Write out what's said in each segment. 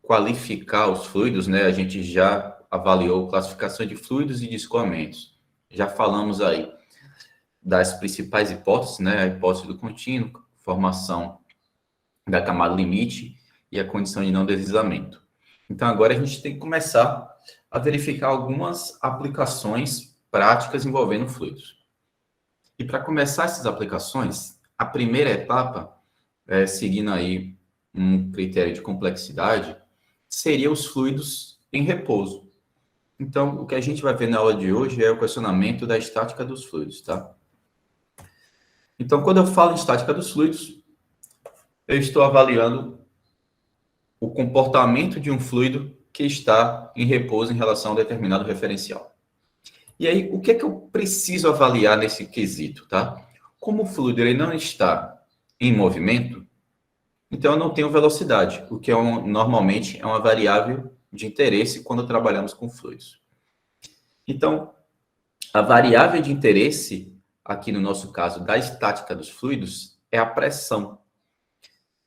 qualificar os fluidos, né? A gente já avaliou classificação de fluidos e de escoamentos. Já falamos aí das principais hipóteses, né? A hipótese do contínuo, formação da camada limite e a condição de não deslizamento. Então, agora a gente tem que começar a verificar algumas aplicações práticas envolvendo fluidos. E para começar essas aplicações, a primeira etapa, seguindo aí um critério de complexidade, seria os fluidos em repouso. Então, o que a gente vai ver na aula de hoje é o questionamento da estática dos fluidos, tá? Então, quando eu falo em estática dos fluidos, eu estou avaliando o comportamento de um fluido que está em repouso em relação a um determinado referencial. E aí, o que é que eu preciso avaliar nesse quesito, tá? Como o fluido ele não está em movimento, então eu não tenho velocidade, o que normalmente é uma variável de interesse quando trabalhamos com fluidos. Então, a variável de interesse, aqui no nosso caso da estática dos fluidos, é a pressão.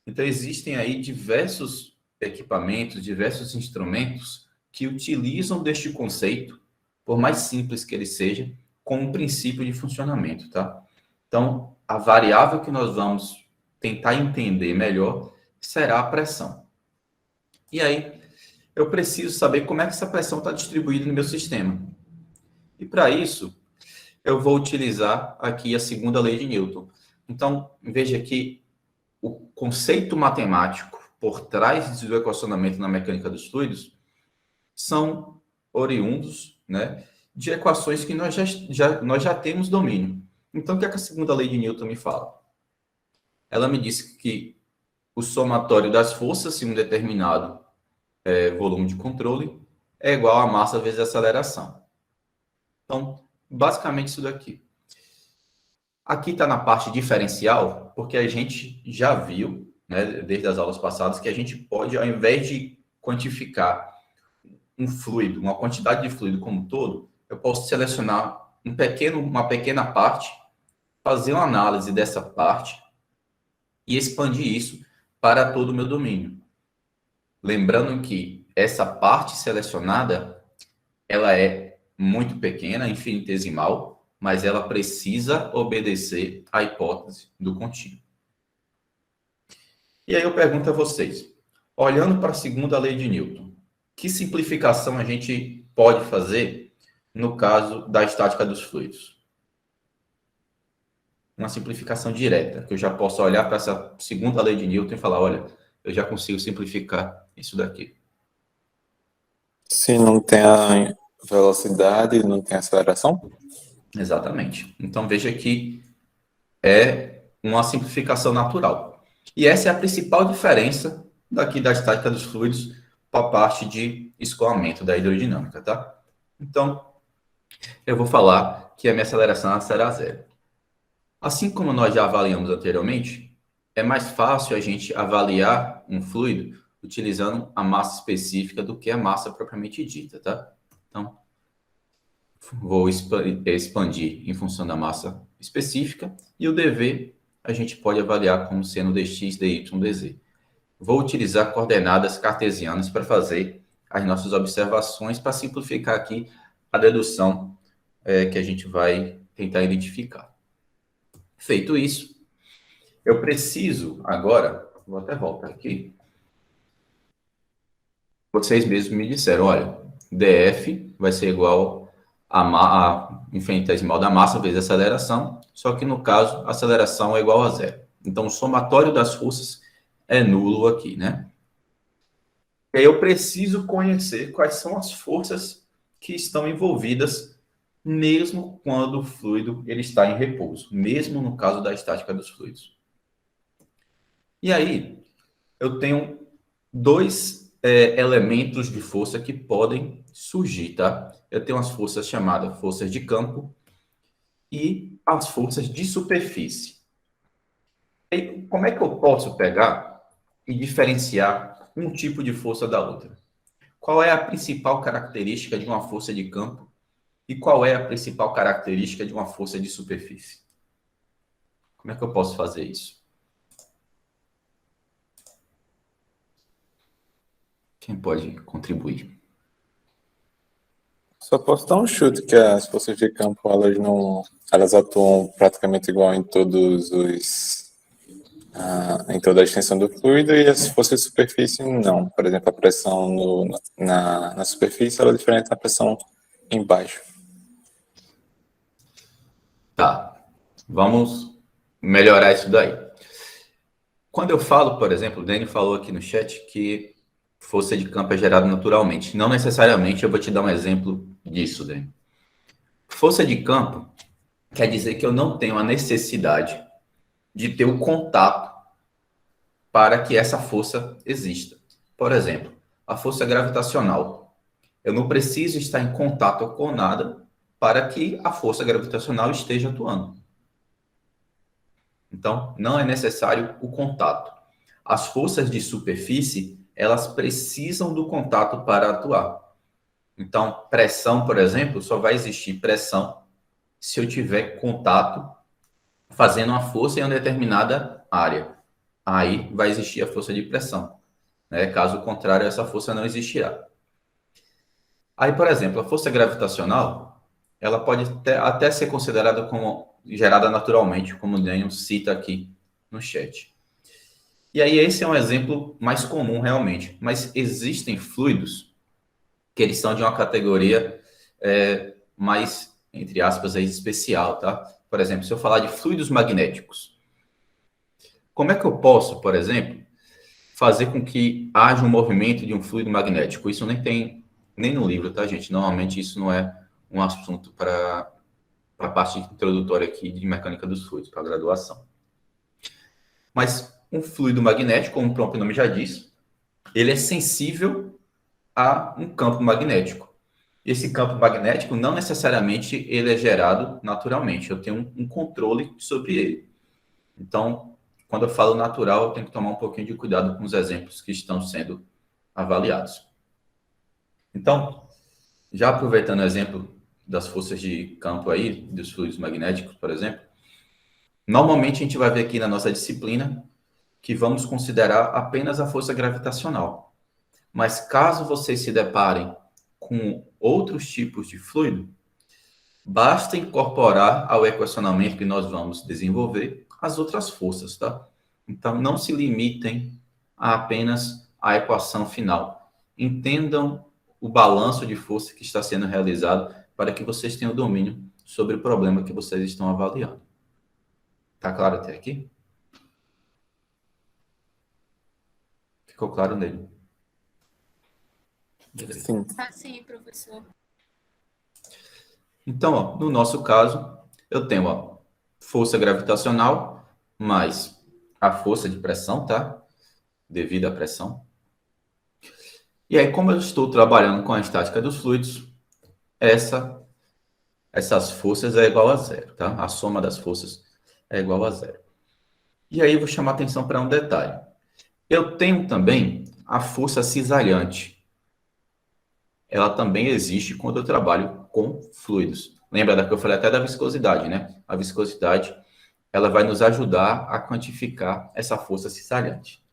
Então, existem aí diversos equipamentos, diversos instrumentos que utilizam deste conceito, por mais simples que ele seja, como um princípio de funcionamento, tá? Então, a variável que nós vamos tentar entender melhor será a pressão. E aí, eu preciso saber como é que essa pressão está distribuída no meu sistema. E para isso, eu vou utilizar aqui a segunda lei de Newton. Então, veja que o conceito matemático por trás do equacionamento na mecânica dos fluidos são oriundos, né, de equações que nós já temos domínio. Então, o que é que a segunda lei de Newton me fala? Ela me diz que o somatório das forças em um determinado volume de controle é igual a massa vezes a aceleração. Então, basicamente isso daqui. Aqui está na parte diferencial, porque a gente já viu, né, desde as aulas passadas, que a gente pode, ao invés de quantificar um fluido, uma quantidade de fluido como um todo, eu posso selecionar uma pequena parte, fazer uma análise dessa parte e expandir isso para todo o meu domínio. Lembrando que essa parte selecionada, ela é muito pequena, infinitesimal, mas ela precisa obedecer à hipótese do contínuo. E aí eu pergunto a vocês, olhando para a segunda lei de Newton, que simplificação a gente pode fazer no caso da estática dos fluidos? Uma simplificação direta, que eu já posso olhar para essa segunda lei de Newton e falar, olha, eu já consigo simplificar isso daqui. Se não tem a velocidade, não tem aceleração? Exatamente. Então veja que é uma simplificação natural. E essa é a principal diferença daqui da estática dos fluidos para a parte de escoamento da hidrodinâmica, tá? Então, eu vou falar que a minha aceleração será zero. Assim como nós já avaliamos anteriormente, é mais fácil a gente avaliar um fluido utilizando a massa específica do que a massa propriamente dita, tá? Então, vou expandir em função da massa específica e o dV a gente pode avaliar como sendo dx, dy, dz. Vou utilizar coordenadas cartesianas para fazer as nossas observações, para simplificar aqui a dedução que a gente vai tentar identificar. Feito isso, eu preciso agora, vou até voltar aqui, vocês mesmos me disseram, olha, dF vai ser igual a infinitesimal da massa vezes a aceleração, só que no caso a aceleração é igual a zero. Então o somatório das forças é nulo aqui, né? E aí eu preciso conhecer quais são as forças que estão envolvidas mesmo quando o fluido ele está em repouso, mesmo no caso da estática dos fluidos. E aí eu tenho dois elementos de força que podem surgir, tá? Eu tenho as forças chamadas forças de campo e as forças de superfície. E como é que eu posso pegar e diferenciar um tipo de força da outra? Qual é a principal característica de uma força de campo e qual é a principal característica de uma força de superfície? Como é que eu posso fazer isso? Quem pode contribuir? Só posso dar um chute que as forças de campo, elas atuam praticamente igual em em toda a extensão do fluido, e as forças de superfície não. Por exemplo, a pressão na superfície ela é diferente da pressão embaixo. Tá, vamos melhorar isso daí. Quando eu falo, por exemplo, o Dani falou aqui no chat que força de campo é gerada naturalmente. Não necessariamente, eu vou te dar um exemplo disso, Dani. Força de campo quer dizer que eu não tenho a necessidade de ter o contato para que essa força exista. Por exemplo, a força gravitacional. Eu não preciso estar em contato com nada para que a força gravitacional esteja atuando. Então, não é necessário o contato. As forças de superfície, elas precisam do contato para atuar. Então, pressão, por exemplo, só vai existir pressão se eu tiver contato fazendo uma força em uma determinada área. Aí vai existir a força de pressão. Né? Caso contrário, essa força não existirá. Aí, por exemplo, a força gravitacional, ela pode até ser considerada como gerada naturalmente, como o Daniel cita aqui no chat. E aí esse é um exemplo mais comum realmente, mas existem fluidos que eles são de uma categoria mais, entre aspas, aí, especial, tá? Por exemplo, se eu falar de fluidos magnéticos, como é que eu posso, por exemplo, fazer com que haja um movimento de um fluido magnético? Isso nem tem nem no livro, tá, gente? Normalmente isso não é um assunto para a parte introdutória aqui de mecânica dos fluidos, para a graduação. Mas um fluido magnético, como o próprio nome já diz, ele é sensível a um campo magnético. Esse campo magnético não necessariamente ele é gerado naturalmente, eu tenho um controle sobre ele. Então, quando eu falo natural, eu tenho que tomar um pouquinho de cuidado com os exemplos que estão sendo avaliados. Então, já aproveitando o exemplo das forças de campo aí, dos fluidos magnéticos, por exemplo, normalmente a gente vai ver aqui na nossa disciplina que vamos considerar apenas a força gravitacional. Mas caso vocês se deparem com outros tipos de fluido, basta incorporar ao equacionamento que nós vamos desenvolver as outras forças, tá? Então, não se limitem a apenas a equação final. Entendam o balanço de força que está sendo realizado para que vocês tenham domínio sobre o problema que vocês estão avaliando. Tá claro até aqui? Ficou claro nele? Beleza. Sim. Tá sim, professor. Então, ó, no nosso caso, eu tenho ó, força gravitacional mais a força de pressão, tá? Devido à pressão. E aí, como eu estou trabalhando com a estática dos fluidos, essas forças é igual a zero, tá? A soma das forças é igual a zero. E aí, eu vou chamar atenção para um detalhe. Eu tenho também a força cisalhante. Ela também existe quando eu trabalho com fluidos. Lembra da que eu falei até da viscosidade, né? A viscosidade, ela vai nos ajudar a quantificar essa força cisalhante.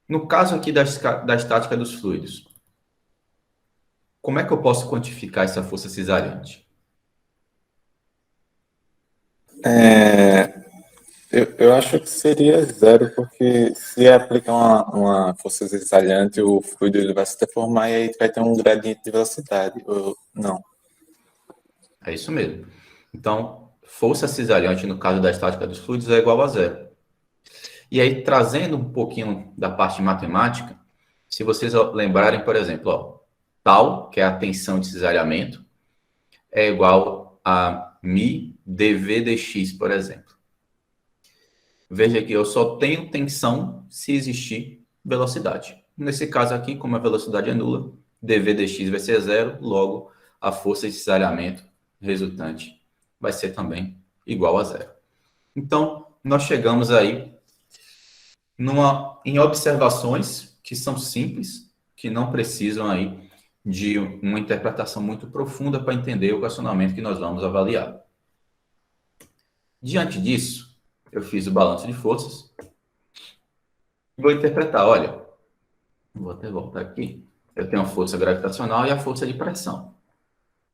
No caso aqui da estática dos fluidos, como é que eu posso quantificar essa força cisalhante? Eu acho que seria zero, porque se aplicar uma força cisalhante, o fluido ele vai se deformar e aí vai ter um gradiente de velocidade. Não. É isso mesmo. Então, força cisalhante no caso da estática dos fluidos é igual a zero. E aí, trazendo um pouquinho da parte matemática, se vocês lembrarem, por exemplo, ó, tal, que é a tensão de cisalhamento, é igual a mi dV dx, por exemplo. Veja que eu só tenho tensão se existir velocidade. Nesse caso aqui, como a velocidade é nula, dV dx vai ser zero, logo a força de cisalhamento resultante vai ser também igual a zero. Então, nós chegamos aí em observações que são simples, que não precisam aí de uma interpretação muito profunda para entender o equacionamento que nós vamos avaliar. Diante disso, eu fiz o balanço de forças e vou interpretar, olha, Vou até voltar aqui. Eu tenho a força gravitacional e a força de pressão.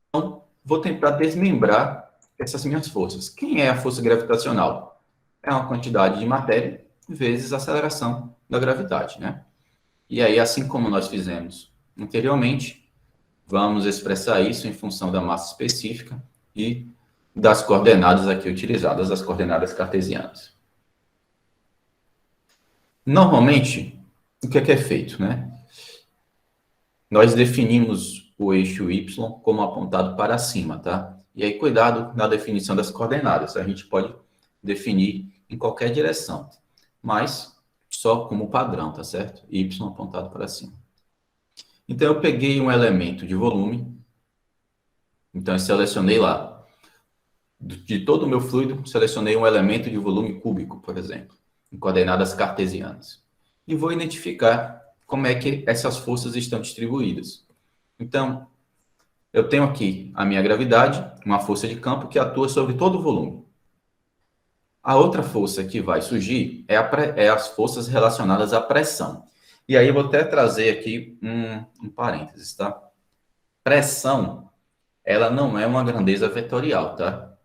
Então, vou tentar desmembrar essas minhas forças. Quem é a força gravitacional? É uma quantidade de matéria vezes a aceleração da gravidade, né? E aí, assim como nós fizemos anteriormente, vamos expressar isso em função da massa específica e das coordenadas aqui utilizadas, as coordenadas cartesianas. Normalmente, o que é feito, né? Nós definimos o eixo y como apontado para cima, tá? E aí, cuidado na definição das coordenadas. A gente pode definir em qualquer direção, mas só como padrão, tá certo? Y apontado para cima. Então, eu peguei um elemento de volume. Então, eu selecionei lá. De todo o meu fluido, selecionei um elemento de volume cúbico, por exemplo, em coordenadas cartesianas. E vou identificar como é que essas forças estão distribuídas. Então, eu tenho aqui a minha gravidade, uma força de campo que atua sobre todo o volume. A outra força que vai surgir é as forças relacionadas à pressão. E aí eu vou até trazer aqui um parênteses, tá? Pressão, ela não é uma grandeza vetorial, tá?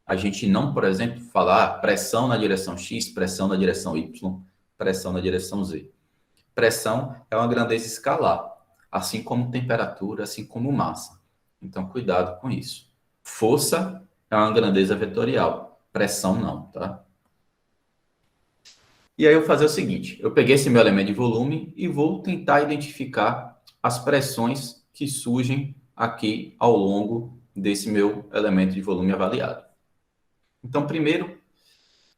A gente não, por exemplo, falar pressão na direção X, pressão na direção Y, pressão na direção Z. Pressão é uma grandeza escalar, assim como temperatura, assim como massa. Então, cuidado com isso. Força é uma grandeza vetorial, pressão não, tá? E aí eu vou fazer o seguinte, eu peguei esse meu elemento de volume e vou tentar identificar as pressões que surgem aqui ao longo desse meu elemento de volume avaliado. Então, primeiro,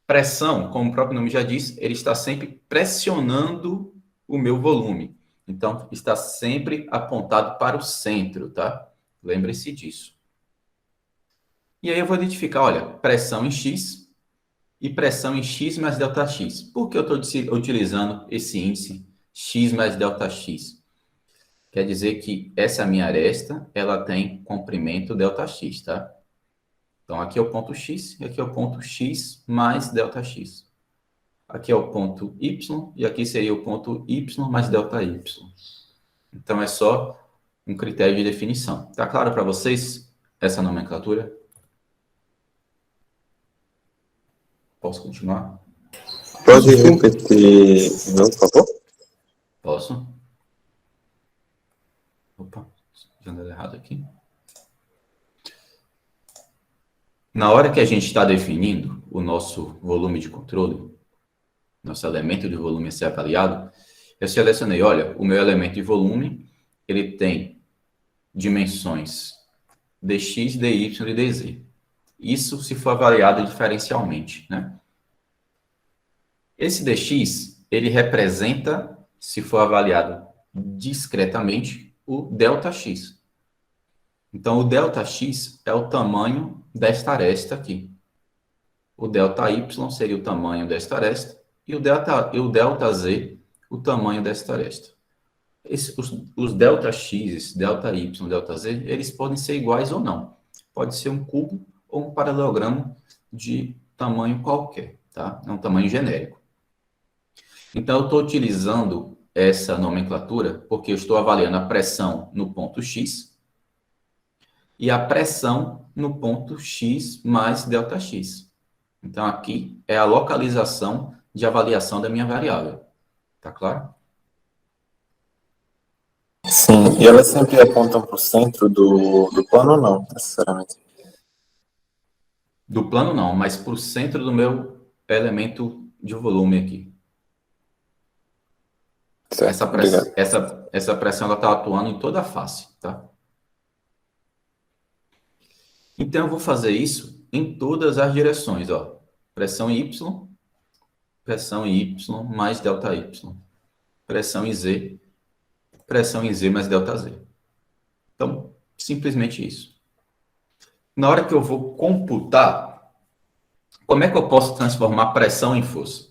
pressão, como o próprio nome já diz, ele está sempre pressionando o meu volume. Então, está sempre apontado para o centro, tá? Lembre-se disso. E aí eu vou identificar, olha, pressão em X e pressão em X mais ΔX. Por que eu estou utilizando esse índice X mais ΔX? Quer dizer que essa minha aresta, ela tem comprimento ΔX, tá? Então, aqui é o ponto X e aqui é o ponto X mais ΔX. Aqui é o ponto Y e aqui seria o ponto Y mais ΔY. Então, é só um critério de definição. Tá claro para vocês essa nomenclatura? Posso continuar? Pode repetir de novo, por favor? Posso? Opa, dando errado aqui. Na hora que a gente está definindo o nosso volume de controle, nosso elemento de volume a ser avaliado, eu selecionei, olha, o meu elemento de volume, ele tem dimensões dx, dy e dz. Isso se for avaliado diferencialmente, né? Esse dx, ele representa, se for avaliado discretamente, o ΔX. Então, o ΔX é o tamanho desta aresta aqui. O ΔY seria o tamanho desta aresta e o ΔZ, o tamanho desta aresta. Os ΔX, ΔY, ΔZ, eles podem ser iguais ou não. Pode ser um cubo ou um paralelogramo de tamanho qualquer, tá? É um tamanho genérico. Então, eu estou utilizando essa nomenclatura porque eu estou avaliando a pressão no ponto X e a pressão no ponto X mais ΔX. Então, aqui é a localização de avaliação da minha variável. Tá claro? Sim, e elas sempre apontam para o centro do plano ou não, necessariamente? Do plano não, mas para o centro do meu elemento de volume aqui. Certo, obrigado. Essa pressão ela está atuando em toda a face, tá? Então, eu vou fazer isso em todas as direções, ó. Pressão em Y mais ΔY. Pressão em Z mais ΔZ. Então, simplesmente isso. Na hora que eu vou computar, como é que eu posso transformar pressão em força?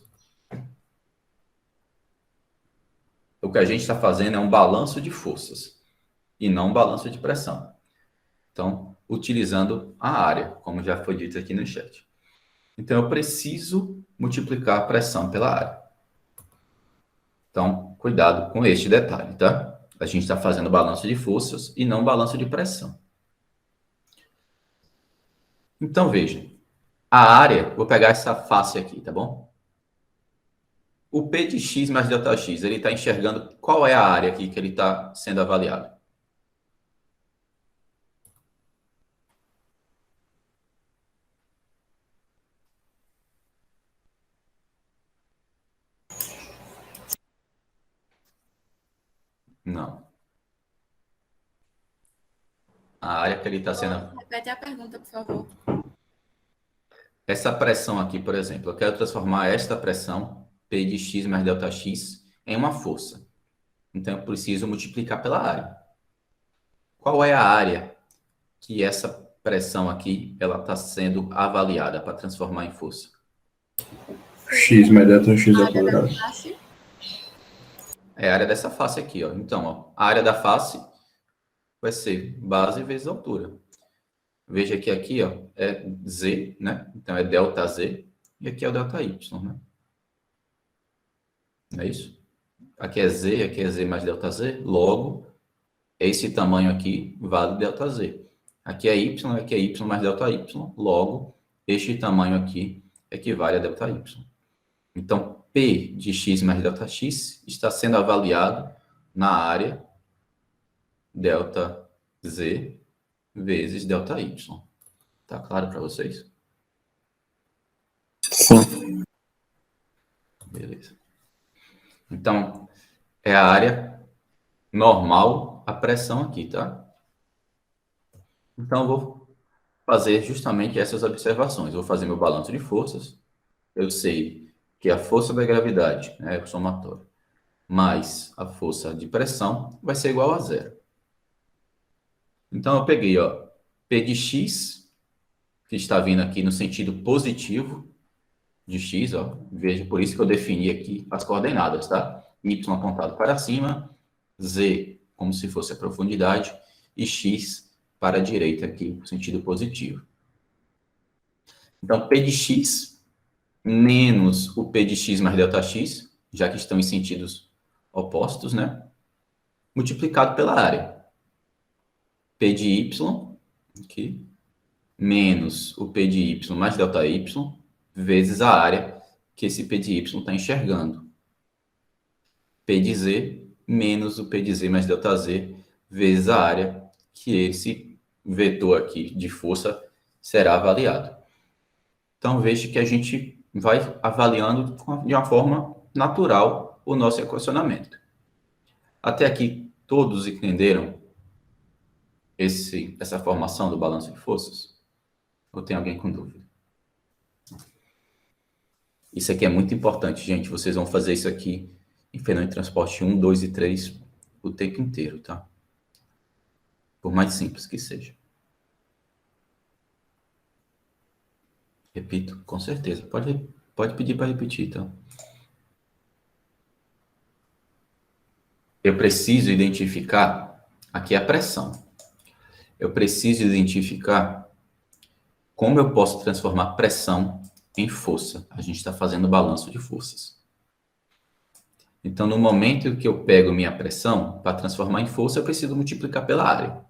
O que a gente está fazendo é um balanço de forças e não um balanço de pressão. Então, utilizando a área, como já foi dito aqui no chat. Então, eu preciso multiplicar a pressão pela área. Então, cuidado com este detalhe, tá? A gente está fazendo balanço de forças e não balanço de pressão. Então, veja. A área, vou pegar essa face aqui, tá bom? O P de x mais ΔX, ele está enxergando qual é a área aqui que ele está sendo avaliado. Não. A área que ele está sendo... Repete a pergunta, por favor. Essa pressão aqui, por exemplo, eu quero transformar esta pressão, P de x mais ΔX, em uma força. Então, eu preciso multiplicar pela área. Qual é a área que essa pressão aqui ela está sendo avaliada para transformar em força? X mais ΔX ao Área da quadrado. face. É a área dessa face aqui, ó. Então, ó, a área da face vai ser base vezes altura. Veja que aqui, ó, é Z, né? Então, é ΔZ. E aqui é o ΔY, né? Não é isso? Aqui é Z mais ΔZ. Logo, esse tamanho aqui vale ΔZ. Aqui é Y mais ΔY. Logo, este tamanho aqui equivale a ΔY. Então, P de x mais ΔX está sendo avaliado na área ΔZ vezes ΔY. Tá claro para vocês? Sim. Beleza. Então, é a área normal, a pressão aqui, tá? Então, eu vou fazer justamente essas observações. Vou fazer meu balanço de forças. Eu sei que a força da gravidade, né, somatória, mais a força de pressão vai ser igual a zero. Então, eu peguei, ó, P de x, que está vindo aqui no sentido positivo de x, ó. Veja, por isso que eu defini aqui as coordenadas, tá? Y apontado para cima, z como se fosse a profundidade, e x para a direita aqui, no sentido positivo. Então, P de x menos o P de x mais ΔX, já que estão em sentidos opostos, né? Multiplicado pela área. P de y, aqui, menos o P de y mais ΔY, vezes a área que esse P de y está enxergando. P de z menos o P de z mais ΔZ, vezes a área que esse vetor aqui de força será avaliado. Então, veja que a gente vai avaliando de uma forma natural o nosso equacionamento. Até aqui, todos entenderam essa formação do balanço de forças? Ou tem alguém com dúvida? Isso aqui é muito importante, gente. Vocês vão fazer isso aqui em Fenômeno de Transporte 1, 2 e 3 o tempo inteiro, tá? Por mais simples que seja. Repito, com certeza. Pode pedir para repetir, tá? Eu preciso identificar, aqui é a pressão. Eu preciso identificar como eu posso transformar pressão em força. A gente está fazendo balanço de forças. Então, no momento que eu pego minha pressão, para transformar em força, eu preciso multiplicar pela área.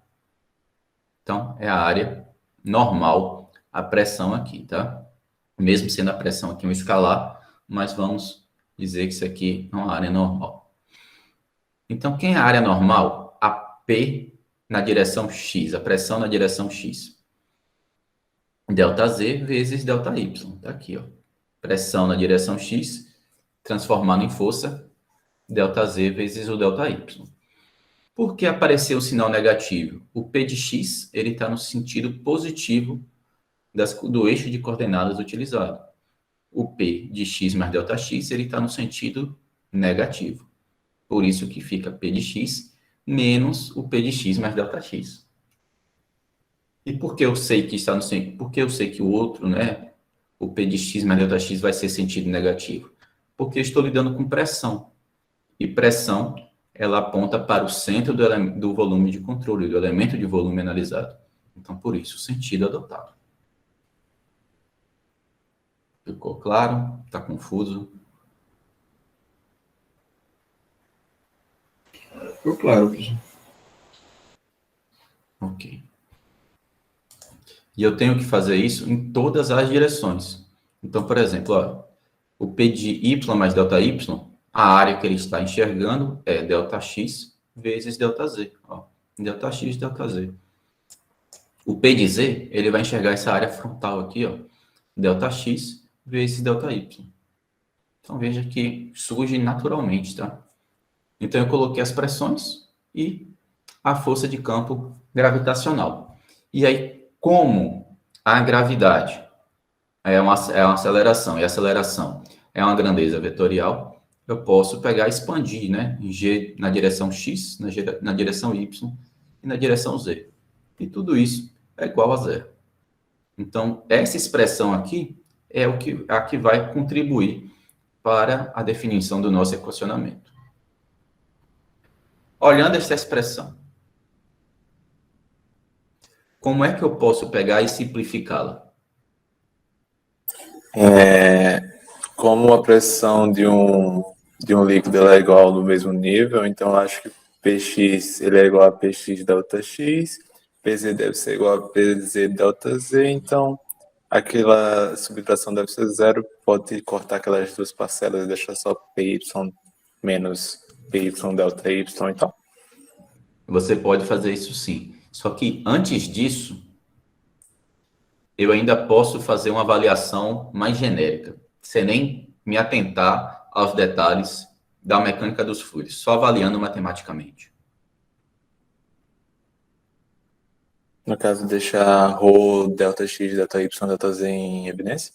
Então, é a área normal, a pressão aqui, tá? Mesmo sendo a pressão aqui um escalar, mas vamos dizer que isso aqui é uma área normal. Então, quem é a área normal? A P na direção X, a pressão na direção X. ΔZ vezes ΔY. Tá aqui, ó. Pressão na direção X, transformando em força, ΔZ vezes o ΔY. Por que apareceu o sinal negativo? O P de x ele está no sentido positivo do eixo de coordenadas utilizado. O P de x mais ΔX ele está no sentido negativo. Por isso que fica P de x menos o P de x mais ΔX. E por que eu sei que está no sentido? Porque eu sei que o outro, né, o P de x mais ΔX vai ser sentido negativo. Porque eu estou lidando com pressão. E pressão, ela aponta para o centro do volume de controle, do elemento de volume analisado. Então, por isso, o sentido adotado. Ficou claro? Está confuso? Ficou claro, professor. Ok. E eu tenho que fazer isso em todas as direções. Então, por exemplo, ó, o P de y mais ΔY, a área que ele está enxergando é ΔX vezes ΔZ. Ó, ΔX, ΔZ. O P de Z, ele vai enxergar essa área frontal aqui, ó, ΔX vezes ΔY. Então, veja que surge naturalmente, tá? Então, eu coloquei as pressões e a força de campo gravitacional. E aí, como a gravidade é uma aceleração, e a aceleração é uma grandeza vetorial, eu posso pegar e expandir, né? G na direção x, na direção y e na direção z. E tudo isso é igual a zero. Então, essa expressão aqui é a que vai contribuir para a definição do nosso equacionamento. Olhando essa expressão, como é que eu posso pegar e simplificá-la? Como a pressão de um líquido ela é igual no mesmo nível, então acho que Px ele é igual a Px delta x, Pz deve ser igual a Pz delta z, então aquela subtração deve ser zero, pode cortar aquelas duas parcelas e deixar só Py menos Py delta y, então. Você pode fazer isso sim. Só que antes disso, eu ainda posso fazer uma avaliação mais genérica, sem nem me atentar aos detalhes da mecânica dos fluidos, só avaliando matematicamente. No caso, deixar ρ, delta x, delta y, delta z em evidência?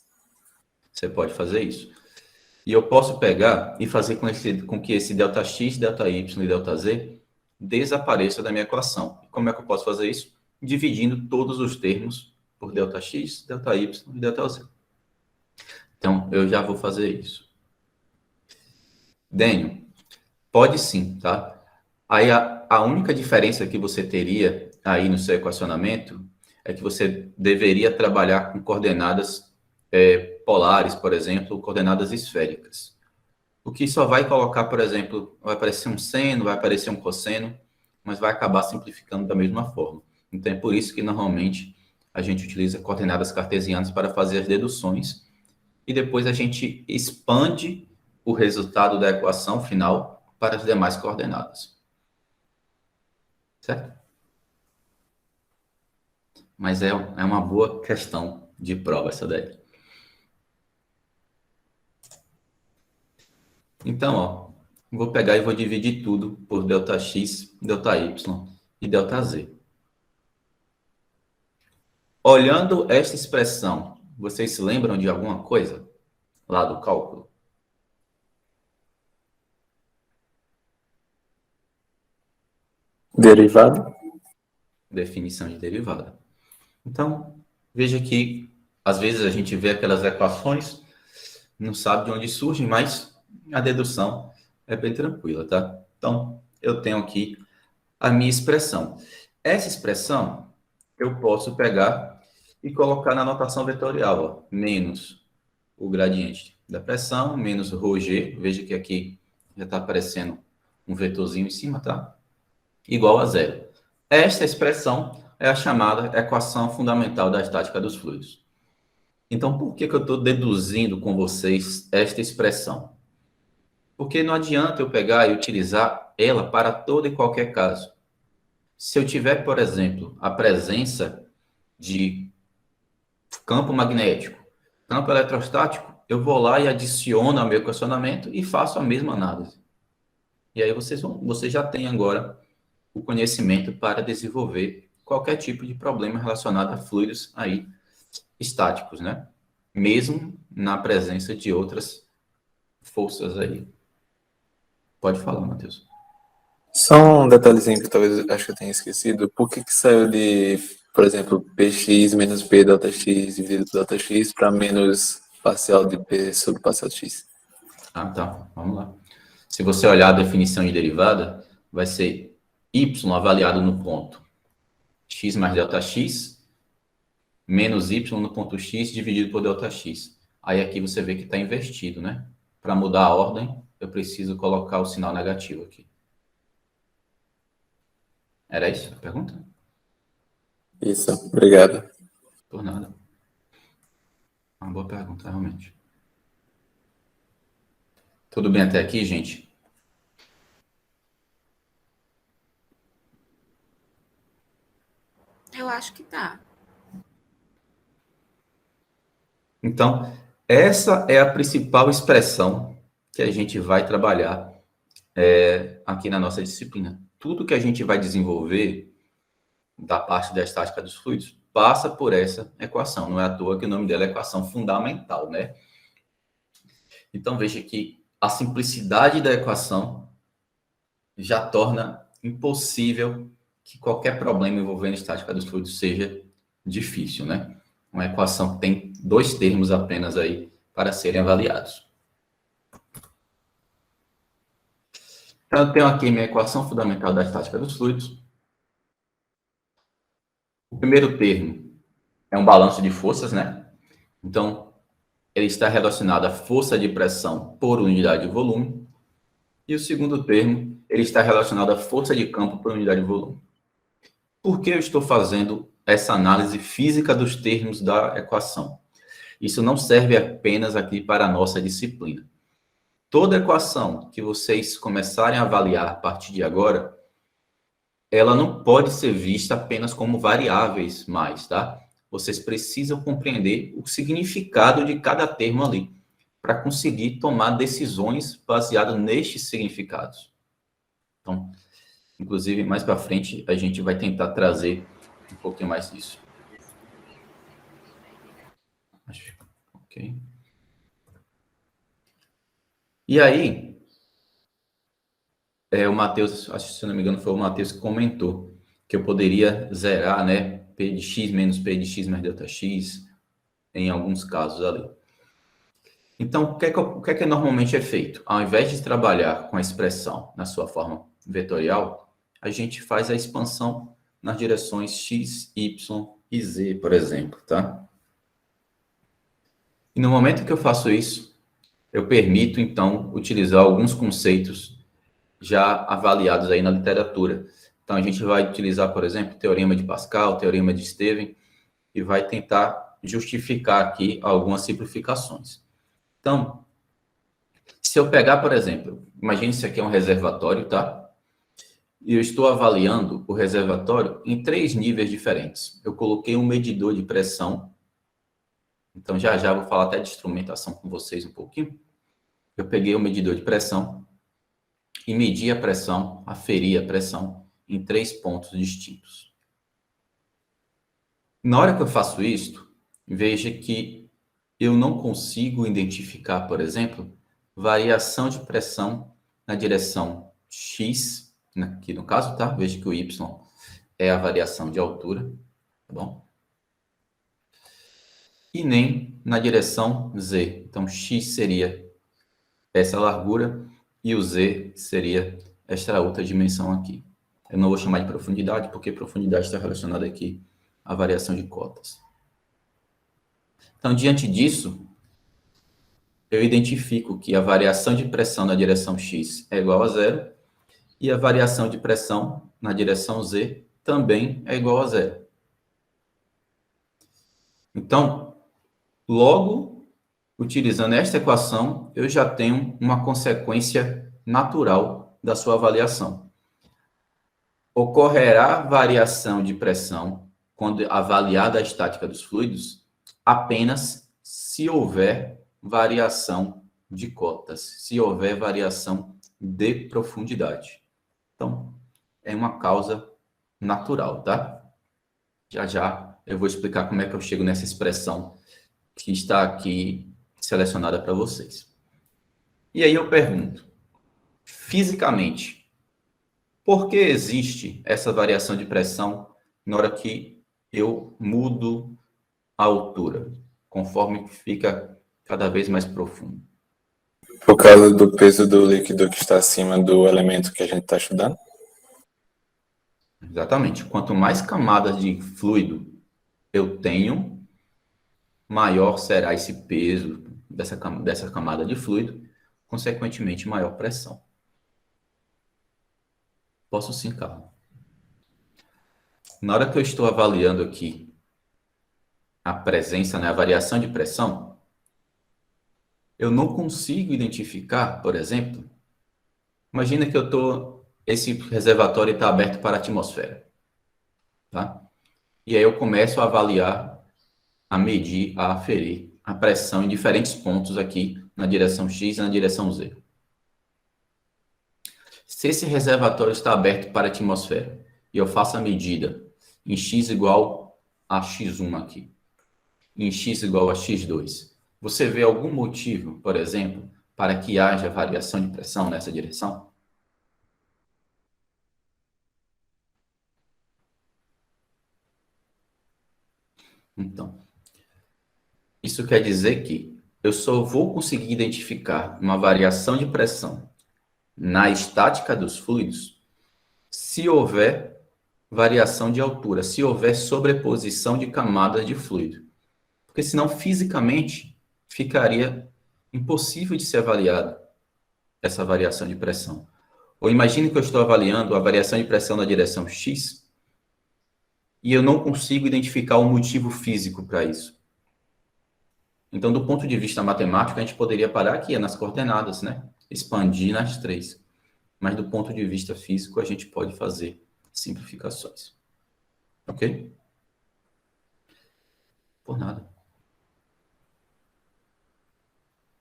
Você pode fazer isso. E eu posso pegar e fazer com que esse ΔX, ΔY e ΔZ desapareça da minha equação. Como é que eu posso fazer isso? Dividindo todos os termos por ΔX, ΔY e ΔZ. Então, eu já vou fazer isso. Dênio, pode sim, tá? Aí a única diferença que você teria aí no seu equacionamento é que você deveria trabalhar com coordenadas polares, por exemplo, coordenadas esféricas. O que só vai colocar, por exemplo, vai aparecer um seno, vai aparecer um cosseno, mas vai acabar simplificando da mesma forma. Então é por isso que normalmente a gente utiliza coordenadas cartesianas para fazer as deduções e depois a gente expande o resultado da equação final para as demais coordenadas. Certo? Mas é uma boa questão de prova essa daí. Então, ó, vou pegar e vou dividir tudo por ΔX, ΔY e ΔZ. Olhando esta expressão, vocês se lembram de alguma coisa lá do cálculo? Derivada? Definição de derivada. Então, veja que às vezes a gente vê aquelas equações, não sabe de onde surgem, mas a dedução é bem tranquila, tá? Então, eu tenho aqui a minha expressão. Essa expressão eu posso pegar e colocar na notação vetorial, ó, menos o gradiente da pressão, menos ρg, veja que aqui já está aparecendo um vetorzinho em cima, tá? Igual a zero. Esta expressão é a chamada equação fundamental da estática dos fluidos. Então, por que eu estou deduzindo com vocês esta expressão? Porque não adianta eu pegar e utilizar ela para todo e qualquer caso. Se eu tiver, por exemplo, a presença de campo magnético, campo eletrostático, eu vou lá e adiciono ao meu equacionamento e faço a mesma análise. E aí você já tem agora o conhecimento para desenvolver qualquer tipo de problema relacionado a fluidos aí estáticos, né? Mesmo na presença de outras forças aí. Pode falar, Matheus. Só um detalhezinho que talvez acho que eu tenha esquecido. Por que saiu de, por exemplo, Px menos P delta x dividido por delta x para menos parcial de P sobre parcial de x? Ah, tá. Vamos lá. Se você olhar a definição de derivada, vai ser y avaliado no ponto x mais delta x menos y no ponto x dividido por delta x. Aí aqui você vê que está invertido, né? Para mudar a ordem, eu preciso colocar o sinal negativo aqui. Era isso a pergunta? Isso, obrigado. Por nada. Uma boa pergunta, realmente. Tudo bem até aqui, gente? Eu acho que tá. Então, essa é a principal expressão que a gente vai trabalhar aqui na nossa disciplina. Tudo que a gente vai desenvolver da parte da estática dos fluidos passa por essa equação. Não é à toa que o nome dela é equação fundamental, né? Então, veja que a simplicidade da equação já torna impossível que qualquer problema envolvendo estática dos fluidos seja difícil, né? Uma equação que tem 2 termos apenas aí para serem avaliados. Então, eu tenho aqui minha equação fundamental da estática dos fluidos. O primeiro termo é um balanço de forças, né? Então, ele está relacionado à força de pressão por unidade de volume. E o segundo termo, ele está relacionado à força de campo por unidade de volume. Por que eu estou fazendo essa análise física dos termos da equação? Isso não serve apenas aqui para a nossa disciplina. Toda equação que vocês começarem a avaliar a partir de agora, ela não pode ser vista apenas como variáveis mais, tá? Vocês precisam compreender o significado de cada termo ali, para conseguir tomar decisões baseadas nestes significados. Então, inclusive, mais para frente, a gente vai tentar trazer um pouquinho mais disso. Ok. E aí, o Matheus, acho que se não me engano, foi o Matheus que comentou que eu poderia zerar, né, P de x menos P de x mais delta x, em alguns casos ali. Então, o que é que normalmente é feito? Ao invés de trabalhar com a expressão na sua forma vetorial, a gente faz a expansão nas direções x, y e z, por exemplo, tá? E no momento que eu faço isso, eu permito, então, utilizar alguns conceitos já avaliados aí na literatura. Então, a gente vai utilizar, por exemplo, o teorema de Pascal, o teorema de Stevens, e vai tentar justificar aqui algumas simplificações. Então, se eu pegar, por exemplo, imagine se aqui é um reservatório, tá? E eu estou avaliando o reservatório em 3 níveis diferentes. Eu coloquei um medidor de pressão. Então, já vou falar até de instrumentação com vocês um pouquinho. Eu peguei o medidor de pressão e medi a pressão, aferi a pressão em 3 pontos distintos. Na hora que eu faço isso, veja que eu não consigo identificar, por exemplo, variação de pressão na direção x, aqui no caso, tá? Veja que o y é a variação de altura, tá bom? E nem na direção z. Então, x seria essa largura e o z seria esta outra dimensão aqui. Eu não vou chamar de profundidade, porque profundidade está relacionada aqui à variação de cotas. Então, diante disso, eu identifico que a variação de pressão na direção x é igual a zero e a variação de pressão na direção z também é igual a zero. Então, logo, utilizando esta equação, eu já tenho uma consequência natural da sua avaliação. Ocorrerá variação de pressão quando avaliada a estática dos fluidos apenas se houver variação de cotas, se houver variação de profundidade. Então, é uma causa natural, tá? Já eu vou explicar como é que eu chego nessa expressão que está aqui selecionada para vocês. E aí eu pergunto, fisicamente, por que existe essa variação de pressão na hora que eu mudo a altura, conforme fica cada vez mais profundo? Por causa do peso do líquido que está acima do elemento que a gente está estudando? Exatamente. Quanto mais camadas de fluido eu tenho, maior será esse peso dessa camada de fluido, consequentemente, maior pressão. Posso sim, Carlos. Na hora que eu estou avaliando aqui a presença, né, a variação de pressão, eu não consigo identificar, por exemplo, imagina que esse reservatório está aberto para a atmosfera, tá? E aí eu começo a avaliar, a medir, a aferir a pressão em diferentes pontos aqui, na direção X e na direção Z. Se esse reservatório está aberto para a atmosfera e eu faço a medida em X igual a X1 aqui, em X igual a X2, você vê algum motivo, por exemplo, para que haja variação de pressão nessa direção? Então, isso quer dizer que eu só vou conseguir identificar uma variação de pressão na estática dos fluidos se houver variação de altura, se houver sobreposição de camadas de fluido. Porque senão, fisicamente, ficaria impossível de ser avaliada essa variação de pressão. Ou imagine que eu estou avaliando a variação de pressão na direção X e eu não consigo identificar o motivo físico para isso. Então, do ponto de vista matemático, a gente poderia parar aqui nas coordenadas, né? Expandir nas 3. Mas do ponto de vista físico, a gente pode fazer simplificações. Ok? Por nada.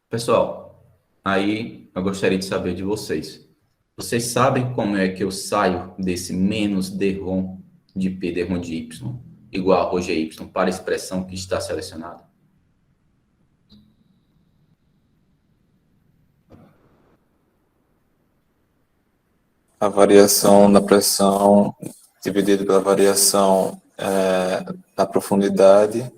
Pessoal, aí eu gostaria de saber de vocês. Vocês sabem como é que eu saio desse menos dρ de P dρ de Y igual a ρ de Y para a expressão que está selecionada? A variação na pressão dividido pela variação da profundidade,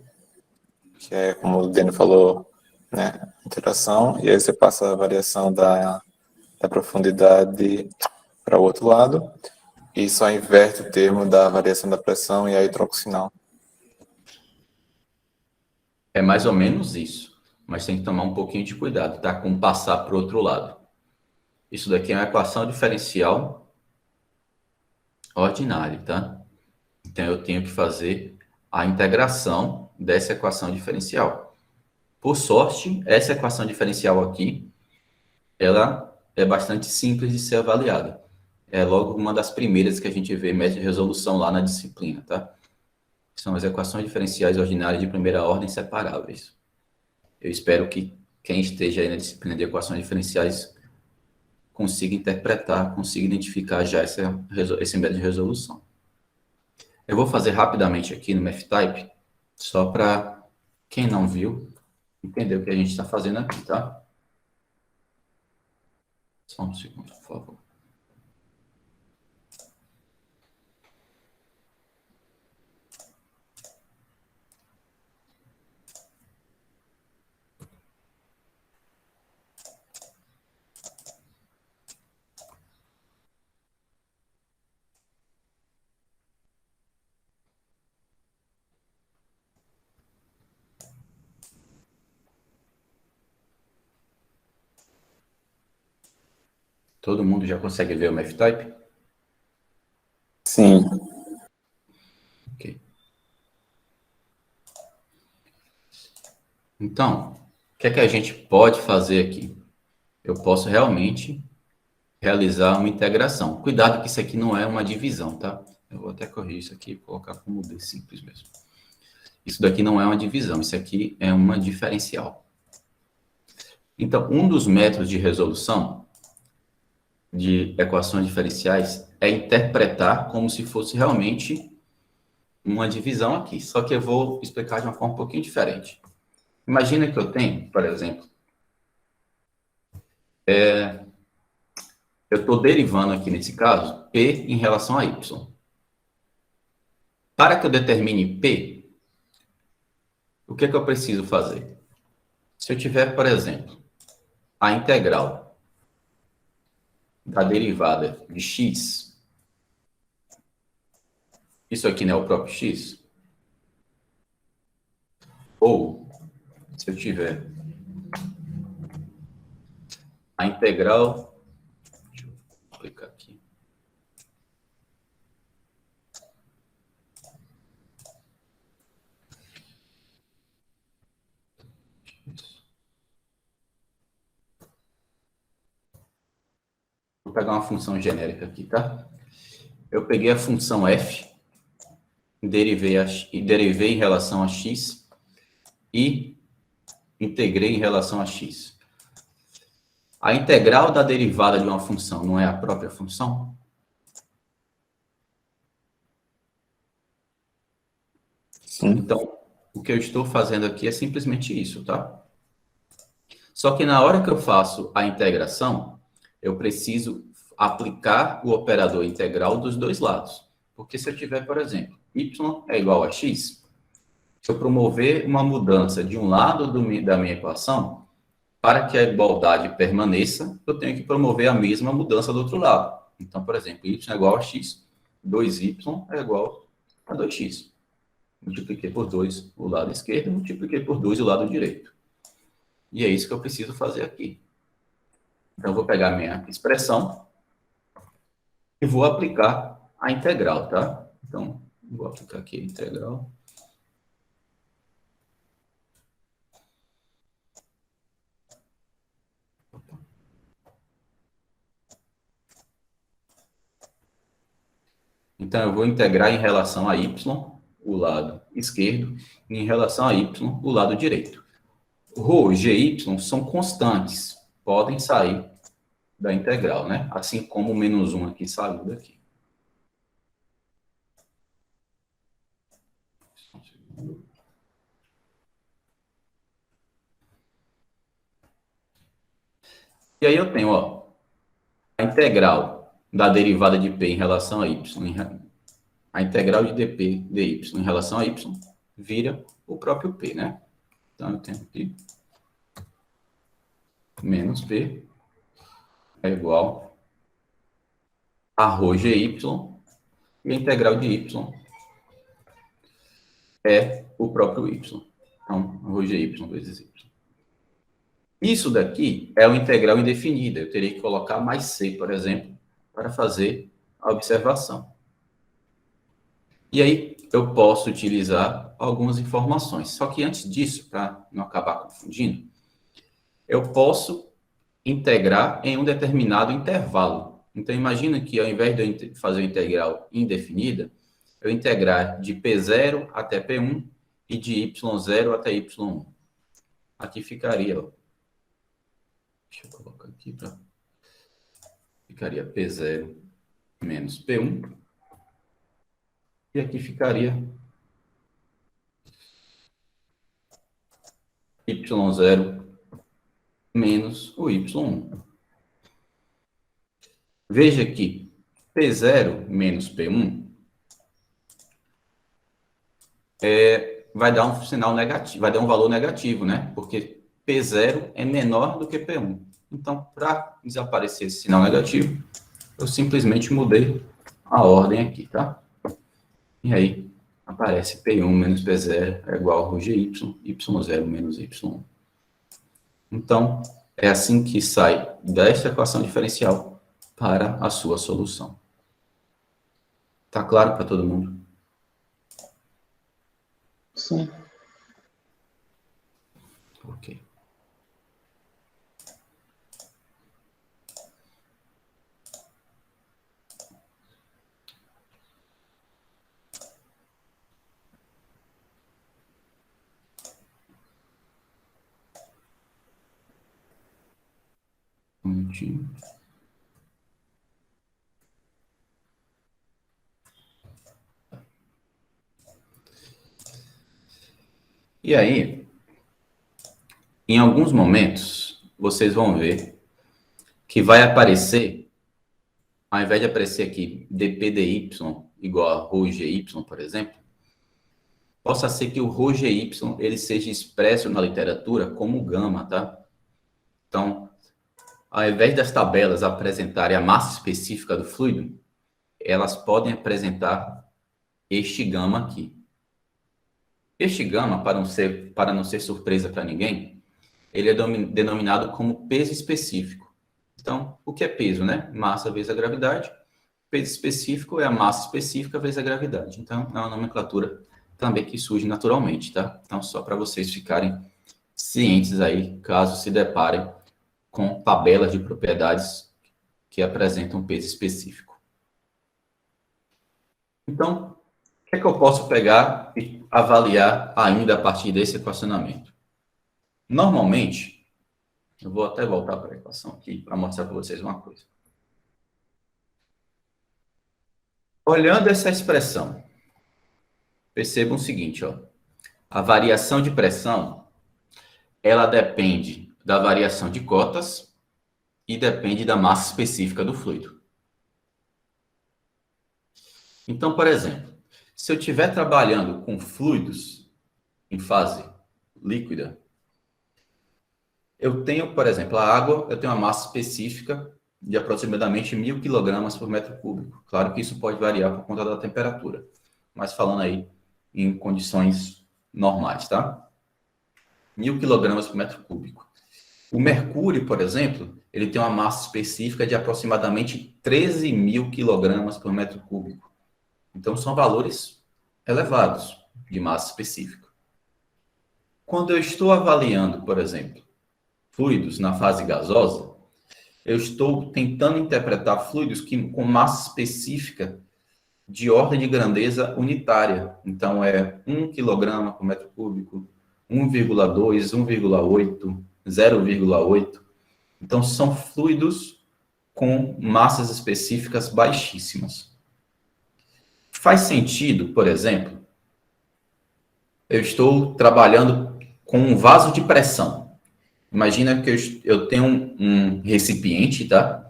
que é, como o Dani falou, né, interação, e aí você passa a variação da profundidade para o outro lado, e só inverte o termo da variação da pressão e aí troca o sinal. É mais ou menos isso, mas tem que tomar um pouquinho de cuidado, tá? Com passar para o outro lado. Isso daqui é uma equação diferencial ordinária, tá? Então, eu tenho que fazer a integração dessa equação diferencial. Por sorte, essa equação diferencial aqui, ela é bastante simples de ser avaliada. É logo uma das primeiras que a gente vê método de resolução lá na disciplina, tá? São as equações diferenciais ordinárias de primeira ordem separáveis. Eu espero que quem esteja aí na disciplina de equações diferenciais consiga interpretar, consiga identificar já esse método de resolução. Eu vou fazer rapidamente aqui no MathType, só para quem não viu, entender o que a gente está fazendo aqui, tá? Só um segundo, por favor. Todo mundo já consegue ver o MathType? Sim. Ok. Então, o que é que a gente pode fazer aqui? Eu posso realmente realizar uma integração. Cuidado que isso aqui não é uma divisão, tá? Eu vou até corrigir isso aqui e colocar como D simples mesmo. Isso daqui não é uma divisão, isso aqui é uma diferencial. Então, um dos métodos de resolução de equações diferenciais é interpretar como se fosse realmente uma divisão aqui. Só que eu vou explicar de uma forma um pouquinho diferente. Imagina que eu tenho, por exemplo, eu estou derivando aqui, nesse caso, P em relação a Y. Para que eu determine P, o que é que eu preciso fazer? Se eu tiver, por exemplo, a integral da derivada de x, isso aqui não é o próprio x? Ou, se eu tiver a integral, deixa eu clicar aqui, pegar uma função genérica aqui, tá? Eu peguei a função f, derivei em relação a x e integrei em relação a x. A integral da derivada de uma função não é a própria função? Sim. Então, o que eu estou fazendo aqui é simplesmente isso, tá? Só que na hora que eu faço a integração, eu preciso aplicar o operador integral dos dois lados. Porque se eu tiver, por exemplo, y é igual a x, se eu promover uma mudança de um lado da minha equação, para que a igualdade permaneça, eu tenho que promover a mesma mudança do outro lado. Então, por exemplo, y é igual a x, 2y é igual a 2x. Multipliquei por 2 o lado esquerdo, multipliquei por 2 o lado direito. E é isso que eu preciso fazer aqui. Então, eu vou pegar a minha expressão e vou aplicar a integral, tá? Então, vou aplicar aqui a integral. Então, eu vou integrar em relação a y, o lado esquerdo, e em relação a y, o lado direito. Rho, gy são constantes, podem sair da integral, né? Assim como o menos 1 aqui saiu daqui. E aí eu tenho, ó, a integral da derivada de p em relação a y, a integral de dp dy em relação a y, vira o próprio p, né? Então, eu tenho aqui menos p é igual a rho gy, e a integral de y é o próprio y. Então, rho gy vezes y. Isso daqui é uma integral indefinida. Eu teria que colocar mais c, por exemplo, para fazer a observação. E aí, eu posso utilizar algumas informações. Só que antes disso, para não acabar confundindo, eu posso integrar em um determinado intervalo. Então, imagina que ao invés de eu fazer uma integral indefinida, eu integrar de P0 até P1 e de Y0 até Y1. Aqui ficaria, ó. Deixa eu colocar aqui para... Ficaria P0 menos P1. E aqui ficaria Y0 menos o Y1. Veja que P0 menos P1 vai dar um sinal negativo, vai dar um valor negativo, né? Porque P0 é menor do que P1. Então, para desaparecer esse sinal negativo, eu simplesmente mudei a ordem aqui, tá? E aí, aparece P1 menos P0 é igual a rho gy, Y0 menos Y1. Então, é assim que sai desta equação diferencial para a sua solução. Tá claro para todo mundo? Sim. Ok. Um minutinho. E aí, em alguns momentos, vocês vão ver que vai aparecer, ao invés de aparecer aqui dp dy igual a rho gy, por exemplo, possa ser que o rho gy ele seja expresso na literatura como gama, tá? Então, ao invés das tabelas apresentarem a massa específica do fluido, elas podem apresentar este gama aqui. Este gama, para não ser surpresa para ninguém, ele é denominado como peso específico. Então, o que é peso, né? Massa vezes a gravidade. Peso específico é a massa específica vezes a gravidade. Então, é uma nomenclatura também que surge naturalmente, tá? Então, só para vocês ficarem cientes aí, caso se deparem com tabelas de propriedades que apresentam um peso específico. Então, o que é que eu posso pegar e avaliar ainda a partir desse equacionamento? Normalmente, eu vou até voltar para a equação aqui para mostrar para vocês uma coisa. Olhando essa expressão, percebam o seguinte, ó. A variação de pressão, ela depende da variação de cotas e depende da massa específica do fluido. Então, por exemplo, se eu estiver trabalhando com fluidos em fase líquida, eu tenho, por exemplo, a água, eu tenho uma massa específica de aproximadamente 1.000 kg por metro cúbico. Claro que isso pode variar por conta da temperatura, mas falando aí em condições normais, tá? 1.000 kg por metro cúbico. O mercúrio, por exemplo, ele tem uma massa específica de aproximadamente 13.000 kg por metro cúbico. Então, são valores elevados de massa específica. Quando eu estou avaliando, por exemplo, fluidos na fase gasosa, eu estou tentando interpretar fluidos com massa específica de ordem de grandeza unitária. Então, é 1 kg por metro cúbico, 1,2, 1,8, 0,8. Então, são fluidos com massas específicas baixíssimas. Faz sentido, por exemplo, eu estou trabalhando com um vaso de pressão. Imagina que eu tenho um recipiente, tá?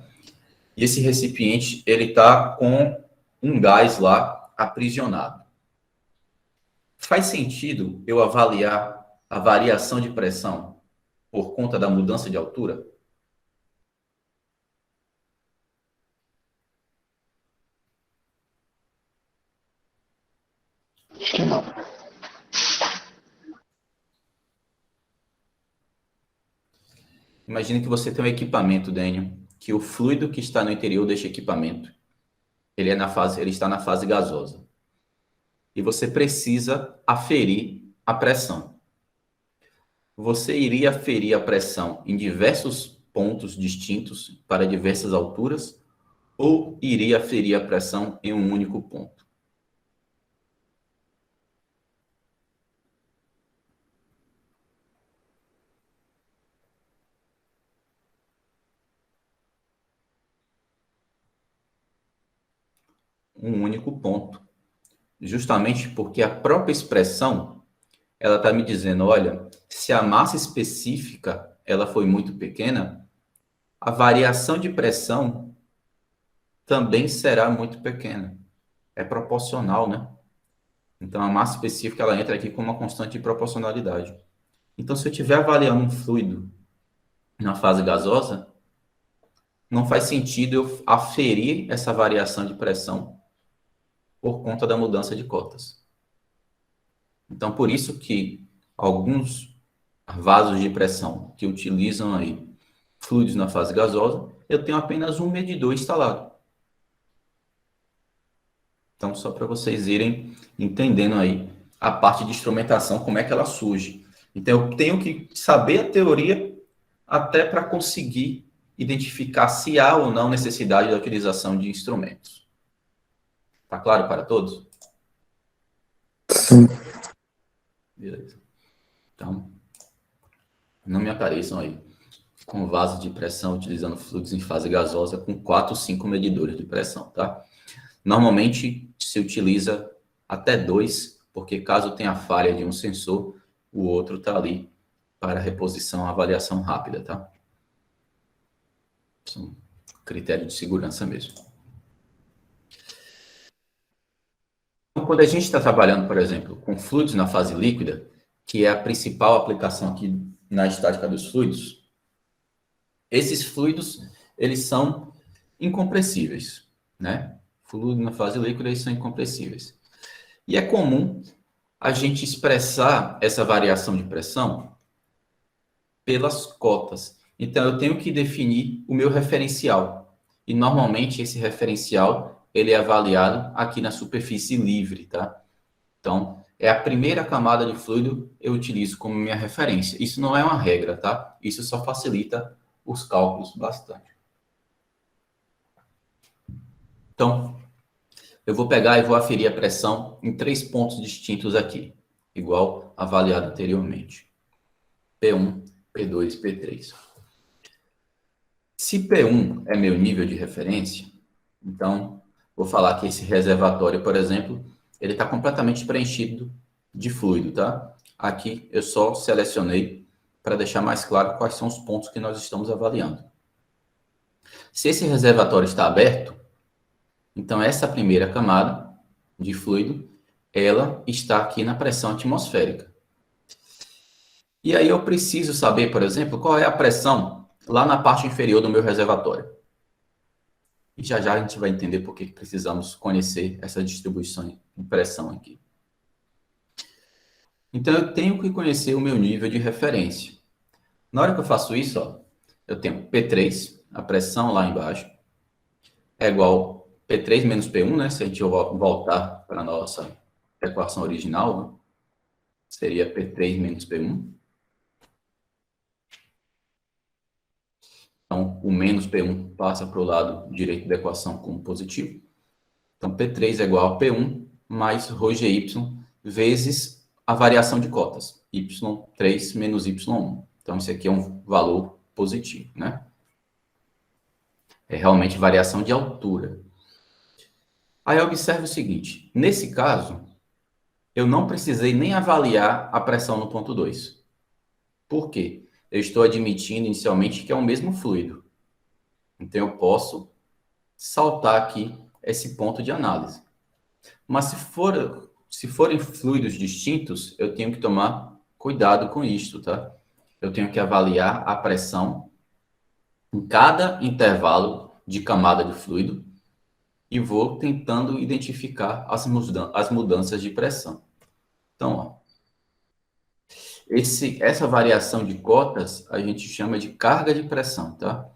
E esse recipiente, ele está com um gás lá aprisionado. Faz sentido eu avaliar a variação de pressão por conta da mudança de altura? Acho que não. Imagine que você tem um equipamento, Daniel, que o fluido que está no interior deste equipamento, ele está na fase gasosa. E você precisa aferir a pressão. Você iria aferir a pressão em diversos pontos distintos para diversas alturas ou iria aferir a pressão em um único ponto? Um único ponto. Justamente porque a própria expressão, ela está me dizendo, olha, se a massa específica ela foi muito pequena, a variação de pressão também será muito pequena. É proporcional, né? Então, a massa específica ela entra aqui com uma constante de proporcionalidade. Então, se eu estiver avaliando um fluido na fase gasosa, não faz sentido eu aferir essa variação de pressão por conta da mudança de cotas. Então, por isso que alguns vasos de pressão que utilizam aí fluidos na fase gasosa, eu tenho apenas um medidor instalado. Então, só para vocês irem entendendo aí a parte de instrumentação, como é que ela surge. Então, eu tenho que saber a teoria até para conseguir identificar se há ou não necessidade da utilização de instrumentos. Tá claro para todos? Sim. Beleza. Então, não me apareçam aí com vaso de pressão utilizando fluidos em fase gasosa com 4 ou 5 medidores de pressão, tá? Normalmente se utiliza até 2, porque caso tenha falha de um sensor, o outro está ali para reposição, avaliação rápida, tá? São critério de segurança mesmo. Então, quando a gente está trabalhando, por exemplo, com fluidos na fase líquida, que é a principal aplicação aqui na estática dos fluidos, esses fluidos, eles são incompressíveis, né? Fluido na fase líquida, eles são incompressíveis. E é comum a gente expressar essa variação de pressão pelas cotas. Então, eu tenho que definir o meu referencial. E, normalmente, esse referencial, ele é avaliado aqui na superfície livre, tá? Então, é a primeira camada de fluido eu utilizo como minha referência. Isso não é uma regra, tá? Isso só facilita os cálculos bastante. Então, eu vou pegar e vou aferir a pressão em 3 pontos distintos aqui, igual avaliado anteriormente. P1, P2, P3. Se P1 é meu nível de referência, então vou falar que esse reservatório, por exemplo, ele está completamente preenchido de fluido, tá? Aqui eu só selecionei para deixar mais claro quais são os pontos que nós estamos avaliando. Se esse reservatório está aberto, então essa primeira camada de fluido, ela está aqui na pressão atmosférica. E aí eu preciso saber, por exemplo, qual é a pressão lá na parte inferior do meu reservatório. E já já a gente vai entender por que precisamos conhecer essa distribuição de pressão aqui. Então eu tenho que conhecer o meu nível de referência. Na hora que eu faço isso, ó, eu tenho P3, a pressão lá embaixo, é igual P3 menos P1, né? Se a gente voltar para a nossa equação original, né? Seria P3 menos P1. Então, o menos P1 passa para o lado direito da equação como positivo. Então, P3 é igual a P1 mais ρgy vezes a variação de cotas, y3 menos y1. Então, isso aqui é um valor positivo, né? É realmente variação de altura. Aí, observe o seguinte. Nesse caso, eu não precisei nem avaliar a pressão no ponto 2. Por quê? Eu estou admitindo inicialmente que é o mesmo fluido. Então, eu posso saltar aqui esse ponto de análise. Mas se forem fluidos distintos, eu tenho que tomar cuidado com isso, tá? Eu tenho que avaliar a pressão em cada intervalo de camada de fluido e vou tentando identificar as mudanças de pressão. Então, ó, essa variação de cotas a gente chama de carga de pressão, tá?